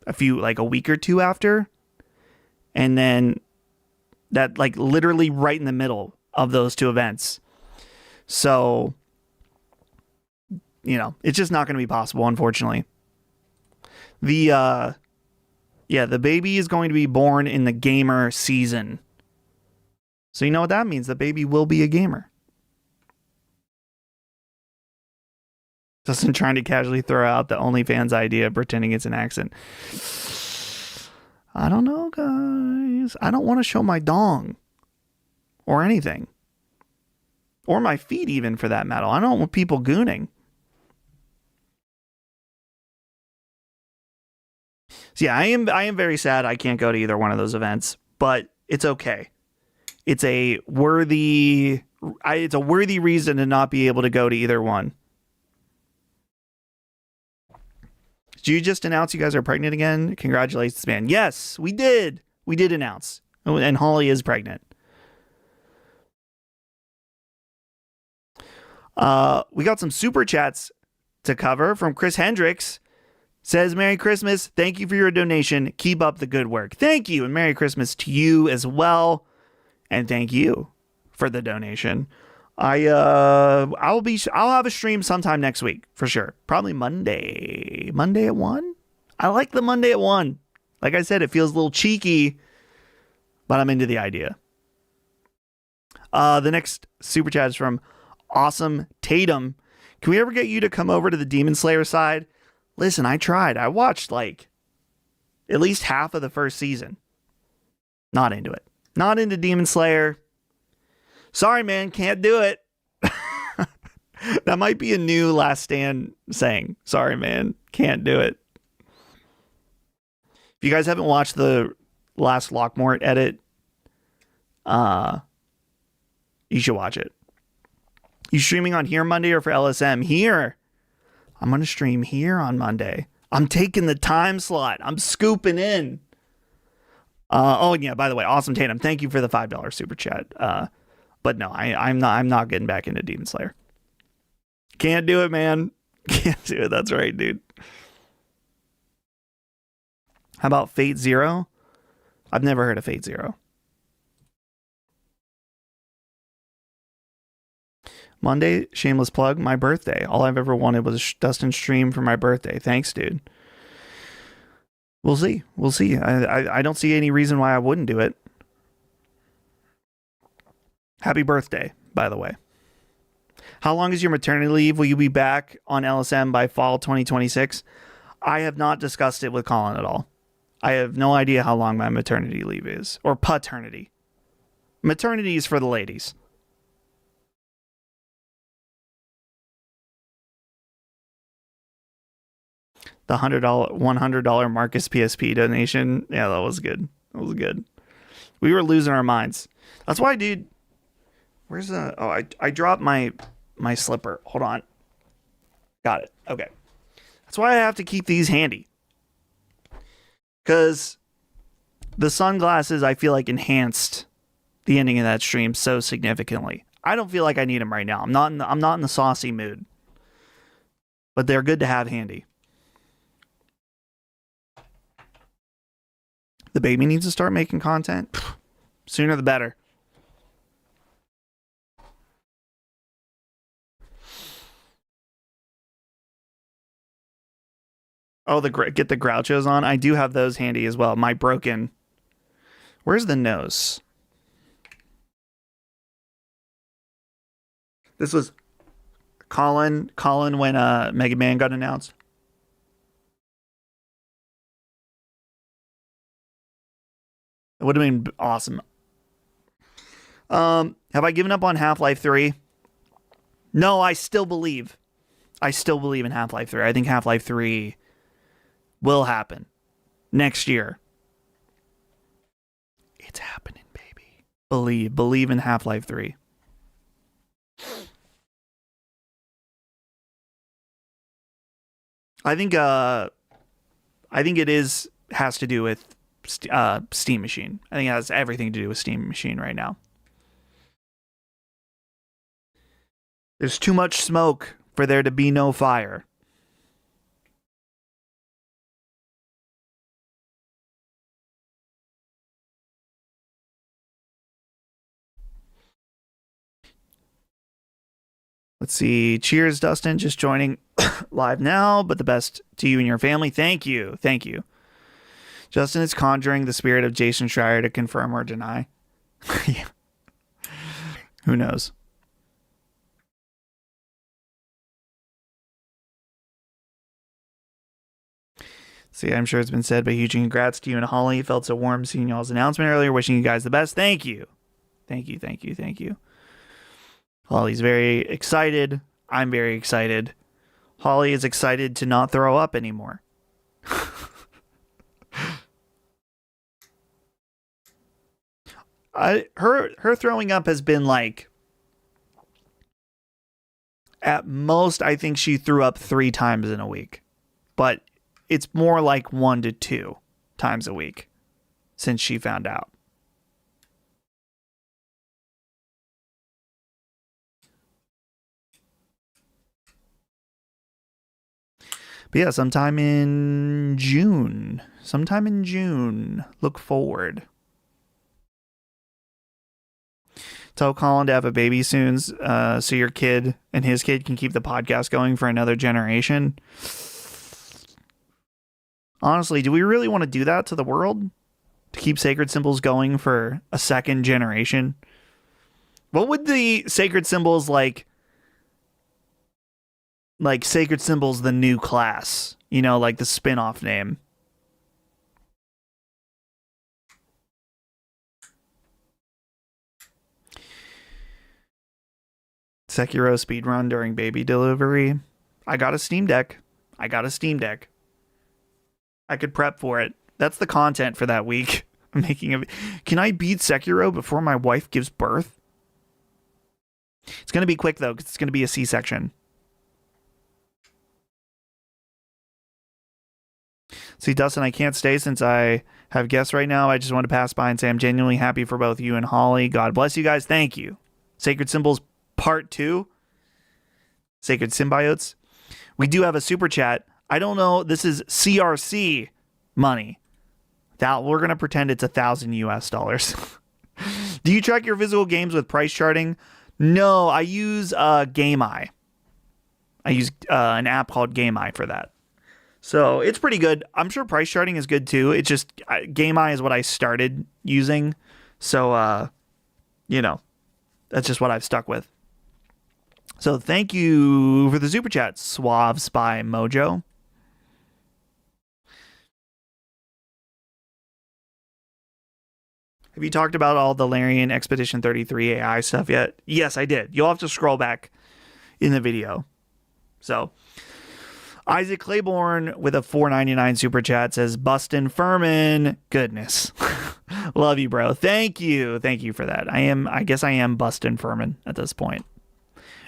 a week or 2 after. And then that like literally right in the middle of those 2 events. So, you know, it's just not going to be possible, unfortunately. The baby is going to be born in the gamer season. So you know what that means? The baby will be a gamer. Justin trying to casually throw out the OnlyFans idea, pretending it's an accent. I don't know, guys. I don't want to show my dong. Or anything. Or my feet even, for that matter. I don't want people gooning. So yeah, I am very sad I can't go to either one of those events. But it's okay. it's a worthy reason to not be able to go to either one. Did you just announce you guys are pregnant again? Congratulations, man. Yes, we did. We did announce. And Holly is pregnant. We got some super chats to cover from Chris Hendricks. Says, Merry Christmas. Thank you for your donation. Keep up the good work. Thank you. And Merry Christmas to you as well. And thank you for the donation. I'll have a stream sometime next week for sure. Probably Monday. Monday at 1? I like the Monday at 1. Like I said, it feels a little cheeky, but I'm into the idea. The next super chat is from Awesome Tatum. Can we ever get you to come over to the Demon Slayer side? Listen, I tried. I watched like at least half of the first season. Not into it. Not into Demon Slayer. Sorry, man, can't do it. That might be a new Last Stand saying. Sorry, man, can't do it. If you guys haven't watched the last Lockmort edit, you should watch it. You streaming on here Monday or for LSM? Here. I'm going to stream here on Monday. I'm taking the time slot. I'm scooping in. Oh, yeah, by the way, Awesome Tatum, thank you for the $5 super chat. But no, I'm not getting back into Demon Slayer. Can't do it, man. Can't do it. That's right, dude. How about Fate Zero? I've never heard of Fate Zero. Monday, shameless plug, my birthday. All I've ever wanted was Dustin stream for my birthday. Thanks, dude. We'll see. We'll see. I don't see any reason why I wouldn't do it. Happy birthday, by the way. How long is your maternity leave? Will you be back on LSM by fall 2026? I have not discussed it with Colin at all. I have no idea how long my maternity leave is. Or paternity. Maternity is for the ladies. The $100 Marcus PSP donation. Yeah, that was good. That was good. We were losing our minds. That's why, dude. Where's the... Oh, I dropped my slipper. Hold on. Got it. Okay. That's why I have to keep these handy. Because the sunglasses, I feel like, enhanced the ending of that stream so significantly. I don't feel like I need them right now. I'm not in the saucy mood. But they're good to have handy. The baby needs to start making content. Sooner the better. Oh, get the Grouchos on. I do have those handy as well. My broken. Where's the nose? This was Colin when Mega Man got announced. It would have been awesome. Have I given up on Half-Life 3? No, I still believe. I still believe in Half-Life 3. I think Half-Life 3 will happen next year. It's happening, baby. Believe in Half-Life 3. I think it has to do with Steam Machine. I think it has everything to do with Steam Machine right now. There's too much smoke for there to be no fire. Let's see. Cheers, Dustin. Just joining live now, but the best to you and your family. Thank you. Thank you. Justin is conjuring the spirit of Jason Schreier to confirm or deny. Yeah. Who knows? See, I'm sure it's been said, but huge congrats to you and Holly. Felt so warm seeing y'all's announcement earlier. Wishing you guys the best. Thank you. Thank you, thank you, thank you. Holly's very excited. I'm very excited. Holly is excited to not throw up anymore. Her throwing up has been like, at most, I think she threw up 3 times in a week, but it's more like 1 to 2 times a week since she found out. But yeah, sometime in June. Look forward. Tell Colin to have a baby soon, so your kid and his kid can keep the podcast going for another generation. Honestly, do we really want to do that to the world? To keep Sacred Symbols going for a second generation? What would the Sacred Symbols like Sacred Symbols the new class? You know, like the spin-off name. Sekiro speedrun during baby delivery. I got a Steam Deck. I could prep for it. That's the content for that week. I'm making a. Can I beat Sekiro before my wife gives birth? It's going to be quick though, because it's going to be a C-section. See, Dustin, I can't stay since I have guests right now. I just want to pass by and say I'm genuinely happy for both you and Holly. God bless you guys. Thank you. Sacred Symbols Part 2. Sacred Symbiotes. We do have a super chat. I don't know. This is CRC money. That we're going to pretend it's $1,000 US. Do you track your physical games with price charting? No, I use GameEye. I use an app called GameEye for that. So it's pretty good. I'm sure price charting is good too. It's just GameEye is what I started using. So, that's just what I've stuck with. So thank you for the super chat, Suave Spy Mojo. Have you talked about all the Larian Expedition 33 AI stuff yet? Yes, I did. You'll have to scroll back in the video. So Isaac Claiborne with a $4.99 super chat says, Bustin' Furman. Goodness. Love you, bro. Thank you. Thank you for that. I guess I am Bustin' Furman at this point.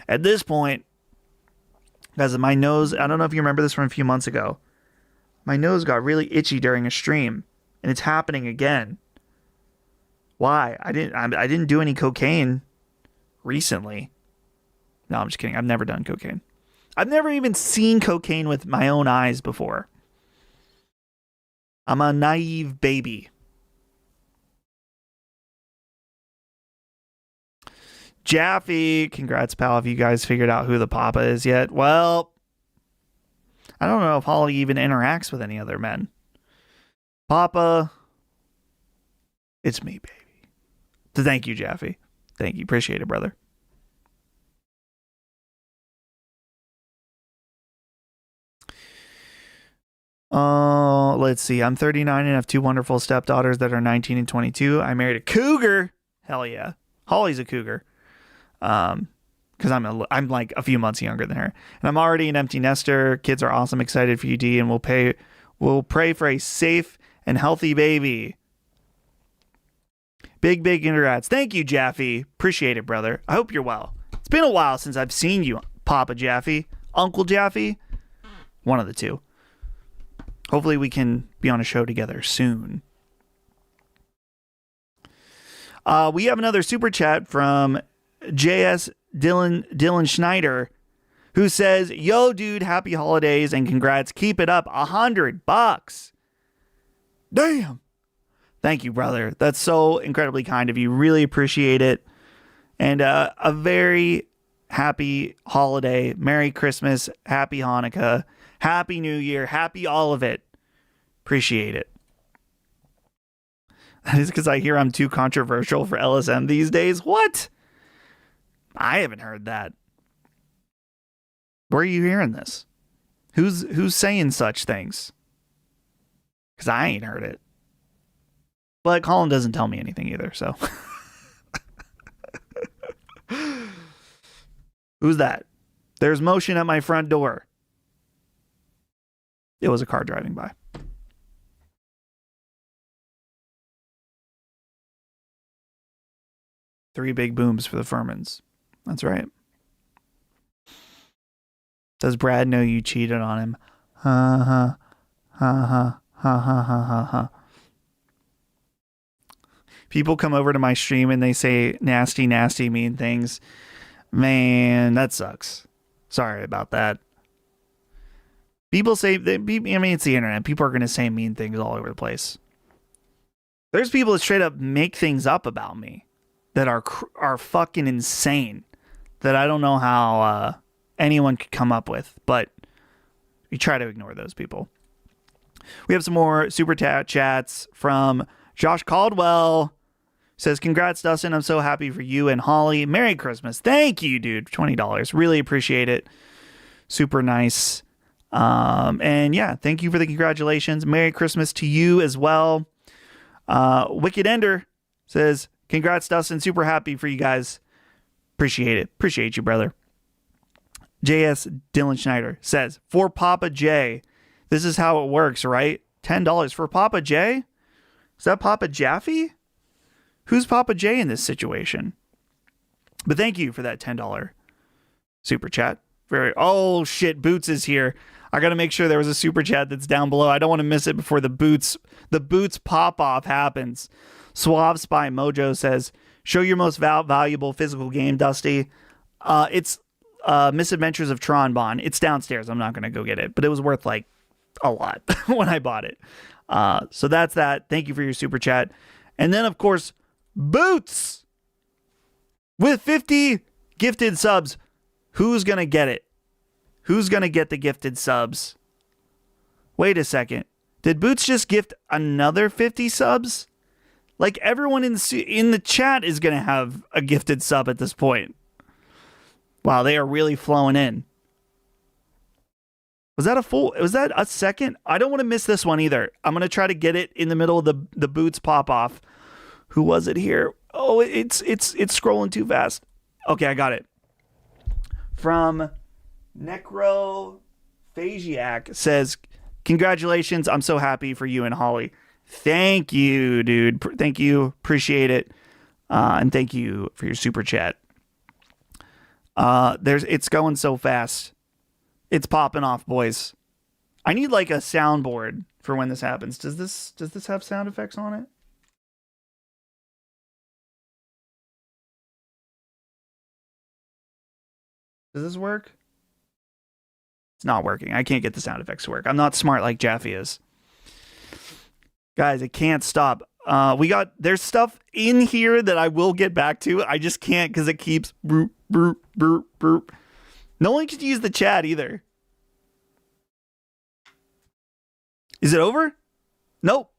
At this point, guys, my nose, I don't know if you remember this from a few months ago. My nose got really itchy during a stream, and it's happening again. Why? I didn't do any cocaine recently. No, I'm just kidding. I've never done cocaine. I've never even seen cocaine with my own eyes before. I'm a naive baby. Jaffe, congrats, pal. Have you guys figured out who the Papa is yet? Well, I don't know if Holly even interacts with any other men. Papa, it's me, baby. So thank you, Jaffe. Thank you. Appreciate it, brother. Let's see. I'm 39 and have 2 wonderful stepdaughters that are 19 and 22. I married a cougar. Hell yeah. Holly's a cougar. Because I'm like a few months younger than her, and I'm already an empty nester. Kids are awesome. Excited for you, D, and we'll pray for a safe and healthy baby. Big congrats. Thank you, Jaffe. Appreciate it, brother. I hope you're well. It's been a while since I've seen you, Papa Jaffe, Uncle Jaffe, one of the two. Hopefully we can be on a show together soon. We have another super chat from JS Dylan Schneider, who says, yo, dude, happy holidays and congrats. Keep it up. $100. Damn. Thank you, brother. That's so incredibly kind of you. Really appreciate it. And a very happy holiday. Merry Christmas. Happy Hanukkah. Happy New Year. Happy all of it. Appreciate it. That is because I hear I'm too controversial for LSM these days. What? I haven't heard that. Where are you hearing this? Who's saying such things? Because I ain't heard it. But Colin doesn't tell me anything either, so. Who's that? There's motion at my front door. It was a car driving by. 3 big booms for the Furmans. That's right. Does Brad know you cheated on him? Ha ha ha ha ha ha ha ha. People come over to my stream and they say nasty, nasty, mean things. Man, that sucks. Sorry about that. People say, it's the internet. People are going to say mean things all over the place. There's people that straight up make things up about me that are fucking insane that I don't know how anyone could come up with, but we try to ignore those people. We have some more super chats from Josh Caldwell. Says, congrats, Dustin. I'm so happy for you and Holly. Merry Christmas. Thank you, dude. $20. Really appreciate it. Super nice. And yeah, thank you for the congratulations. Merry Christmas to you as well. Wicked Ender says, congrats, Dustin. Super happy for you guys. Appreciate it. Appreciate you, brother. JS Dylan Schneider says, for Papa J, this is how it works, right? $10 for Papa J? Is that Papa Jaffe? Who's Papa J in this situation? But thank you for that $10 super chat. Oh shit, Boots is here. I got to make sure there was a super chat that's down below. I don't want to miss it before the Boots pop off happens. Suave Spy Mojo says, show your most valuable physical game, Dusty. It's Misadventures of Tron Bonne. It's downstairs. I'm not going to go get it, but it was worth like a lot when I bought it. So that's that. Thank you for your super chat. And then of course, Boots with 50 gifted subs. Who's going to get it? Who's going to get the gifted subs? Wait a second. Did Boots just gift another 50 subs? Like everyone in the chat is going to have a gifted sub at this point. Wow, they are really flowing in. Was that a second? I don't want to miss this one either. I'm going to try to get it in the middle of the Boots pop off. Who was it here? Oh, it's scrolling too fast. Okay, I got it. From Necrophasiac says, congratulations. I'm so happy for you and Holly. Thank you, dude. Thank you. Appreciate it. And thank you for your super chat. It's going so fast. It's popping off, boys. I need like a soundboard for when this happens. Does this have sound effects on it? Does this work? It's not working. I can't get the sound effects to work. I'm not smart like Jaffe is. Guys, it can't stop. There's stuff in here that I will get back to. I just can't because it keeps broop, broop, broop, broop. No one can use the chat either. Is it over? Nope.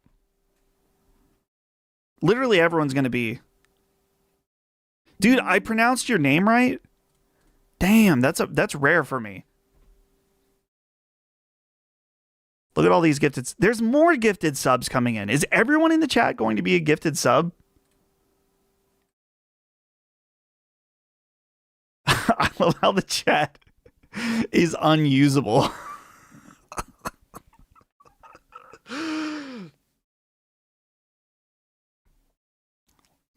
Literally everyone's going to be. Dude, I pronounced your name right? Damn, that's rare for me. Look at all these gifted. There's more gifted subs coming in. Is everyone in the chat going to be a gifted sub? I love how the chat is unusable.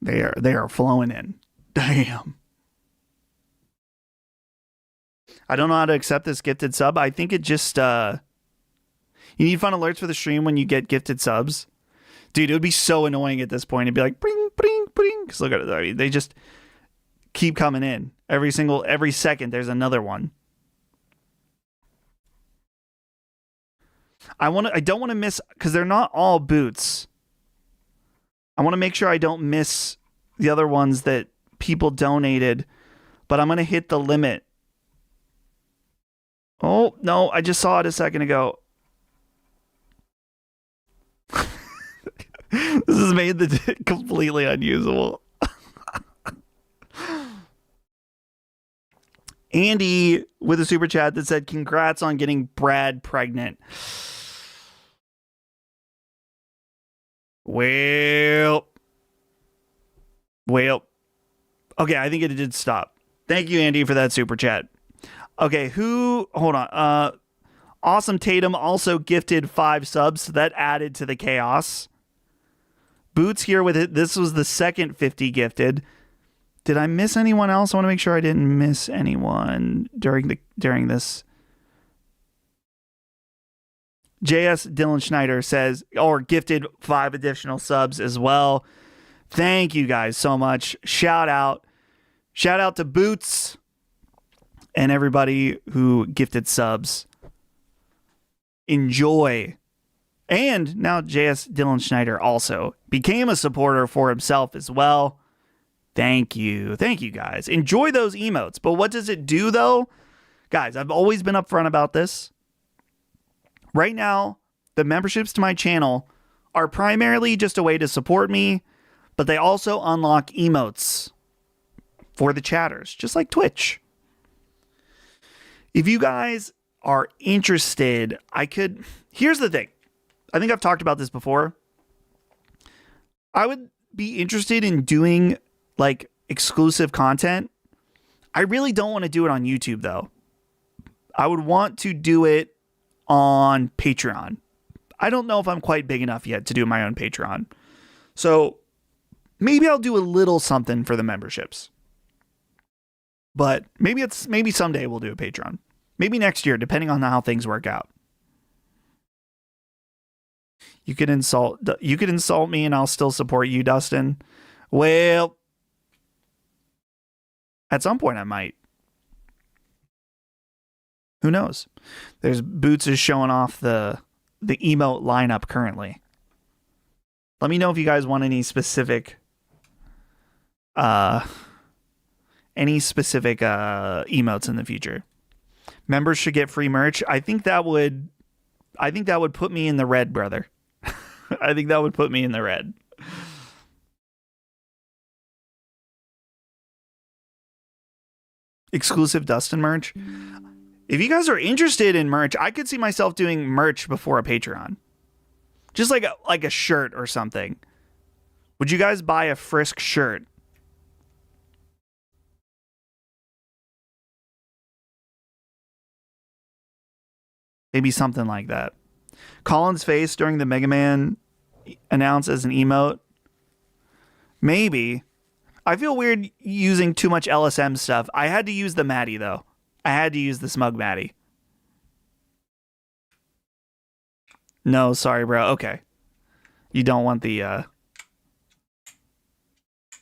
They are flowing in. Damn. I don't know how to accept this gifted sub. I think it just you need fun alerts for the stream when you get gifted subs. Dude, it would be so annoying at this point. It'd be like bring, bring, bring. Because look at it. I mean, they just keep coming in. Every second there's another one. I don't want to miss, because they're not all Boots. I want to make sure I don't miss the other ones that people donated, but I'm going to hit the limit. Oh, no, I just saw it a second ago. This has made the completely unusable. Andy with a super chat that said, congrats on getting Brad pregnant. Well. Okay, I think it did stop. Thank you, Andy, for that super chat. Okay, hold on. Awesome Tatum also gifted 5 subs, so that added to the chaos. Boots here with it. This was the second 50 gifted. Did I miss anyone else? I want to make sure I didn't miss anyone during this. JS Dylan Schneider says, or gifted 5 additional subs as well. Thank you guys so much. Shout out to Boots and everybody who gifted subs. Enjoy. And now JS Dylan Schneider also became a supporter for himself as well. Thank you. Thank you guys. Enjoy those emotes. But what does it do though? Guys, I've always been upfront about this. Right now, the memberships to my channel are primarily just a way to support me, but they also unlock emotes for the chatters, just like Twitch. If you guys are interested, here's the thing. I think I've talked about this before. I would be interested in doing like exclusive content. I really don't want to do it on YouTube though. I would want to do it on Patreon. I don't know if I'm quite big enough yet to do my own Patreon. So maybe I'll do a little something for the memberships. But maybe someday we'll do a Patreon. Maybe next year, depending on how things work out. You could insult me and I'll still support you, Dustin. Well, at some point I might. Who knows? There's Boots is showing off the emote lineup currently. Let me know if you guys want any specific emotes in the future. Members should get free merch. I think that would put me in the red, brother. I think that would put me in the red. Exclusive Dustin merch. If you guys are interested in merch, I could see myself doing merch before a Patreon. Just like a shirt or something. Would you guys buy a Frisk shirt? Maybe something like that. Colin's face during the Mega Man announce as an emote. Maybe. I feel weird using too much LSM stuff. I had to use the Maddie though. I had to use the Smug Maddie. No, sorry, bro. Okay. You don't want the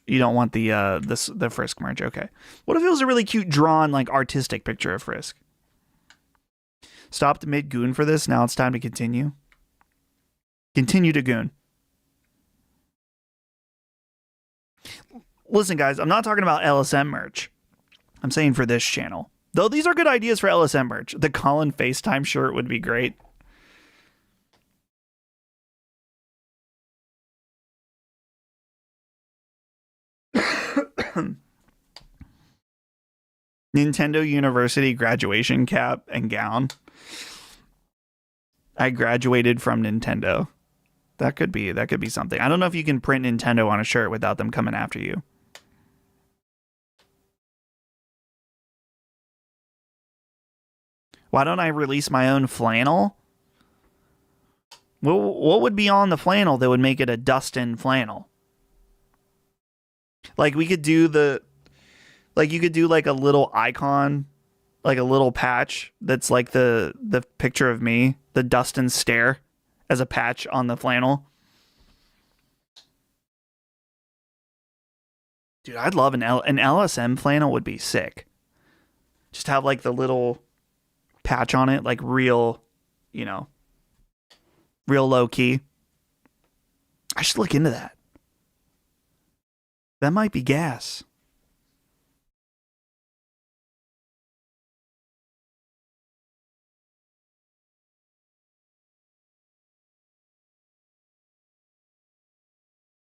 the Frisk merch. Okay. What if it was a really cute drawn, like artistic picture of Frisk? Stopped mid-goon for this. Now it's time to continue. Continue to goon. Listen, guys, I'm not talking about LSM merch. I'm saying for this channel. Though these are good ideas for LSM merch. The Colin FaceTime shirt would be great. Nintendo University graduation cap and gown. I graduated from Nintendo. That could be something. I don't know if you can print Nintendo on a shirt without them coming after you. Why don't I release my own flannel? What would be on the flannel that would make it a Dustin flannel? Like we could do you could do like a little icon, like a little patch that's like the picture of me, the Dustin stare as a patch on the flannel. Dude, I'd love an LSM flannel would be sick. Just have like the little patch on it, like real, real low key. I should look into that. That might be gas.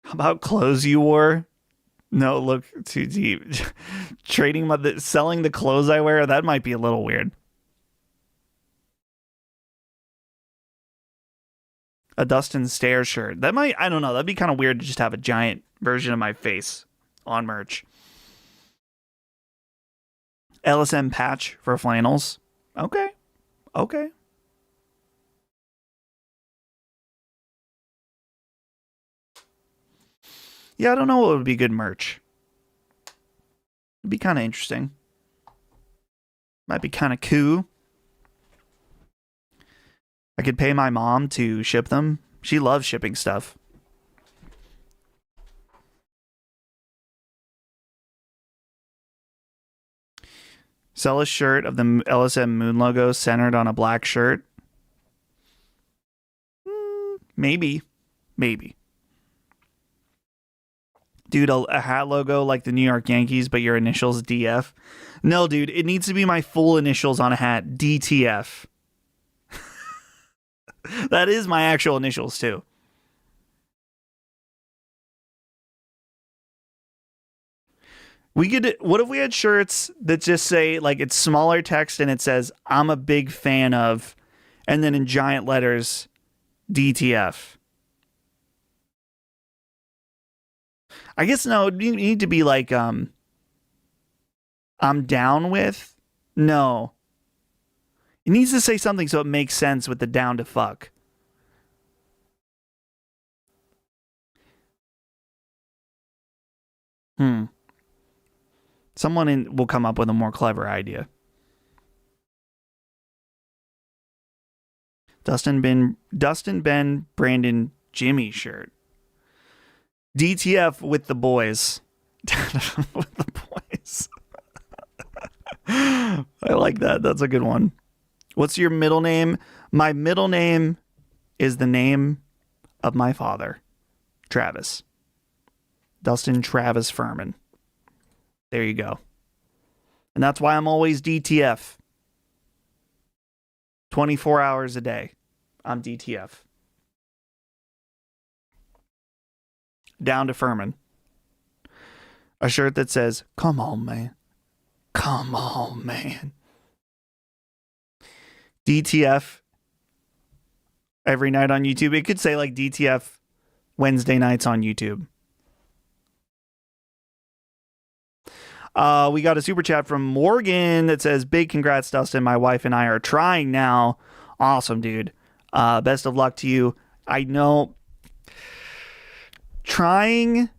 How about clothes you wore? No, look too deep. Selling the clothes I wear, that might be a little weird. A Dustin Stare shirt. I don't know, that'd be kind of weird to just have a giant version of my face on merch. LSM patch for flannels. Okay. Yeah, I don't know what would be good merch. It'd be kind of interesting. Might be kind of cool. I could pay my mom to ship them. She loves shipping stuff. Sell a shirt of the LSM Moon logo centered on a black shirt. Maybe. Dude, a hat logo like the New York Yankees, but your initials DF. No, dude, it needs to be my full initials on a hat. DTF. That is my actual initials, too. What if we had shirts that just say, like, it's smaller text and it says, I'm a big fan of, and then in giant letters, DTF. I guess, no, it need to be like, I'm down with. No. It needs to say something so it makes sense with the down to fuck. Someone will come up with a more clever idea. Dustin, Ben, Brandon, Jimmy shirt. DTF with the boys. With the boys. I like that. That's a good one. What's your middle name? My middle name is the name of my father, Travis. Dustin Travis Furman. There you go. And that's why I'm always DTF. 24 hours a day. I'm DTF. Down to Furman. A shirt that says, come on, man. Come on, man. DTF every night on YouTube. It could say like DTF Wednesday nights on YouTube. We got a super chat from Morgan that says, big congrats, Dustin. My wife and I are trying now. Awesome, dude. Best of luck to you. I know trying,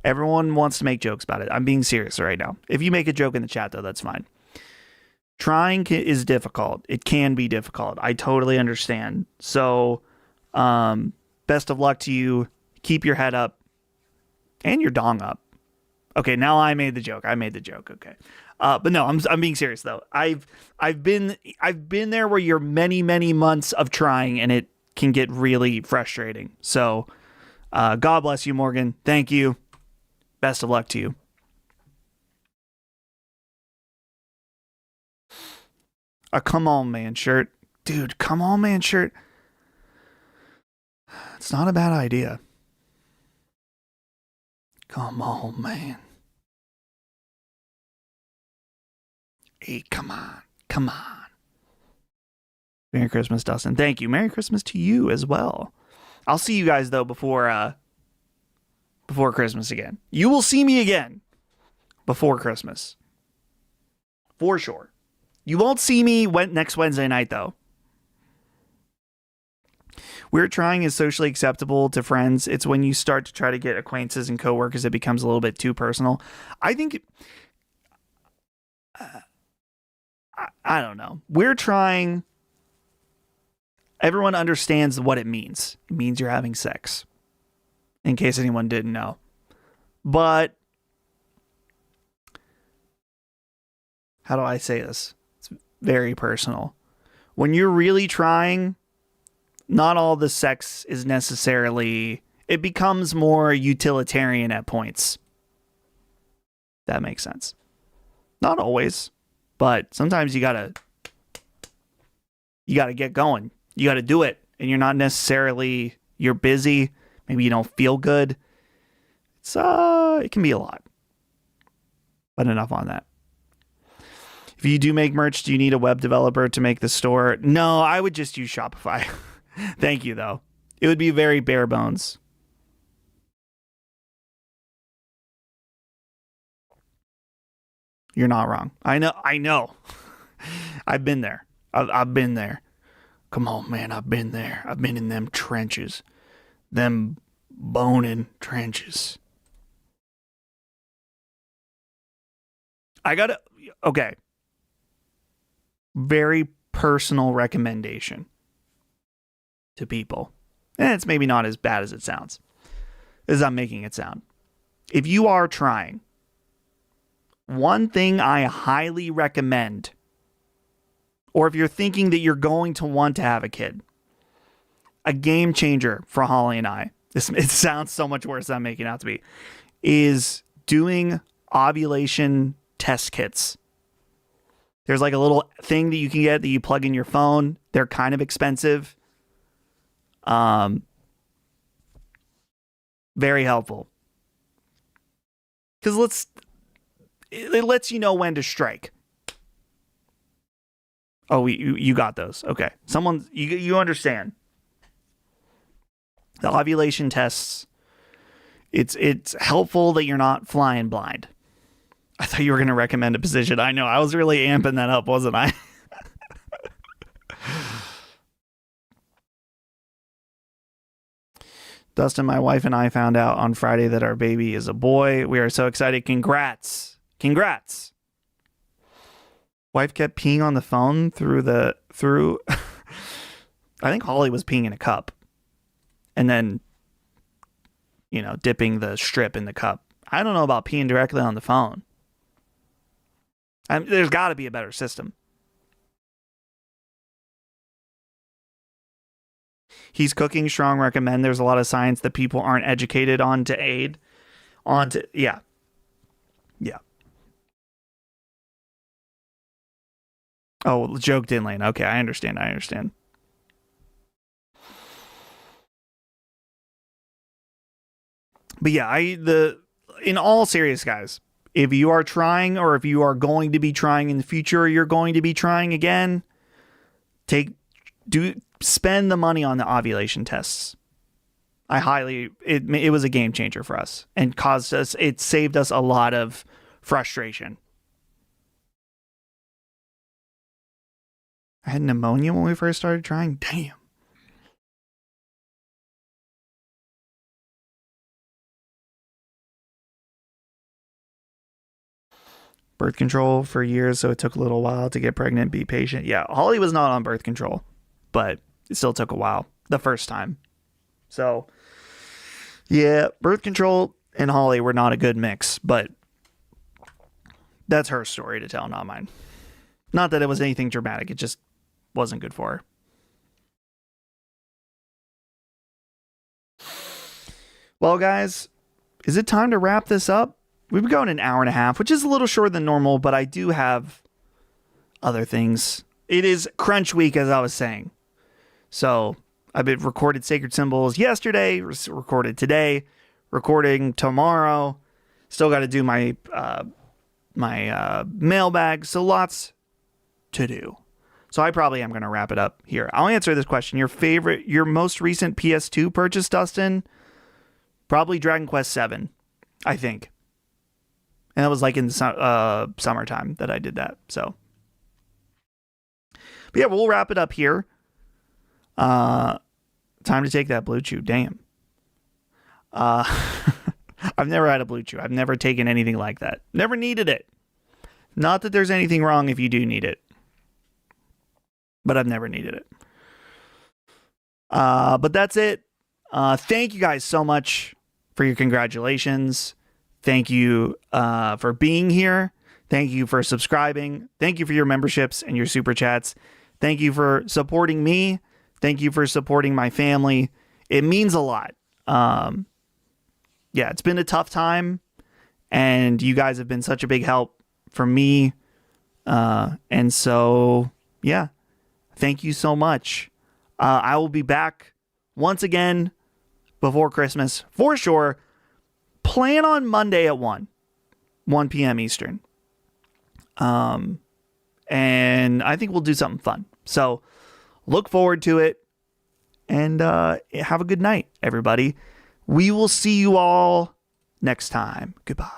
everyone wants to make jokes about it. I'm being serious right now. If you make a joke in the chat, though, that's fine. Trying is difficult. It can be difficult. I totally understand. So, best of luck to you. Keep your head up and your dong up. Okay, now I made the joke. Okay. But no, I'm being serious though. I've been there where you're many months of trying and it can get really frustrating. So, God bless you, Morgan. Thank you. Best of luck to you. A come on man shirt. Dude, come on man shirt. It's not a bad idea. Come on, man. Hey, come on. Merry Christmas, Dustin. Thank you. Merry Christmas to you as well. I'll see you guys, though, before Christmas again. You will see me again before Christmas. For sure. You won't see me next Wednesday night, though. Weird trying is socially acceptable to friends. It's when you start to try to get acquaintances and coworkers, it becomes a little bit too personal. I think, I don't know. Weird trying, everyone understands what it means. It means you're having sex, in case anyone didn't know. But, how do I say this? It's very personal. When you're really trying, not all the sex is necessarily, it becomes more utilitarian at points. That makes sense. Not always, but sometimes you gotta get going. You gotta do it, and you're not necessarily, you're busy. Maybe you don't feel good. It can be a lot. But enough on that. If you do make merch, do you need a web developer to make the store? No, I would just use Shopify. Thank you, though. It would be very bare bones. You're not wrong. I know. I've been there. I've been there. Come on, man. I've been there. I've been in them trenches. Them boning trenches. Okay. Very personal recommendation to people. And it's maybe not as bad as it sounds, as I'm making it sound. If you are trying, one thing I highly recommend, or if you're thinking that you're going to want to have a kid, a game changer for Holly and I, it sounds so much worse than I'm making it out to be, is doing ovulation test kits. There's like a little thing that you can get that you plug in your phone. They're kind of expensive. Very helpful. Because it lets you know when to strike. Oh, you got those. Okay. You understand. The ovulation tests, it's helpful that you're not flying blind. I thought you were going to recommend a position. I know. I was really amping that up, wasn't I? Dustin, my wife and I found out on Friday that our baby is a boy. We are so excited. Congrats. Congrats. Wife kept peeing on the phone through I think Holly was peeing in a cup. And then, dipping the strip in the cup. I don't know about peeing directly on the phone. There's got to be a better system. He's cooking strong. Recommend. There's a lot of science that people aren't educated on to aid. Yeah. Oh, joke didn't land. Okay, I understand. But yeah, in all serious, guys, if you are trying, or if you are going to be trying in the future, or you're going to be trying again, spend the money on the ovulation tests. It was a game changer for us and it saved us a lot of frustration. I had pneumonia when we first started trying. Damn. Birth control for years, so it took a little while to get pregnant. Be patient. Yeah, Holly was not on birth control, but it still took a while the first time. So, yeah, birth control and Holly were not a good mix, but that's her story to tell, not mine. Not that it was anything dramatic. It just wasn't good for her. Well, guys, is it time to wrap this up? We've been going an hour and a half, which is a little shorter than normal, but I do have other things. It is crunch week, as I was saying. So I've been recorded Sacred Symbols yesterday, recorded today, recording tomorrow. Still got to do my mailbag. So lots to do. So I probably am going to wrap it up here. I'll answer this question. Your most recent PS2 purchase, Dustin? Probably Dragon Quest VII, I think. And that was like in the summertime that I did that. So, but yeah, we'll wrap it up here. Time to take that Blue Chew. Damn. I've never had a Blue Chew. I've never taken anything like that. Never needed it. Not that there's anything wrong if you do need it, but I've never needed it. But that's it. Thank you guys so much for your congratulations. Thank you for being here. Thank you for subscribing. Thank you for your memberships and your super chats. Thank you for supporting me. Thank you for supporting my family. It means a lot. Yeah, it's been a tough time, and you guys have been such a big help for me. And so, yeah, thank you so much. I will be back once again before Christmas for sure. Plan on Monday at 1 p.m. Eastern. And I think we'll do something fun. So look forward to it. And have a good night, everybody. We will see you all next time. Goodbye.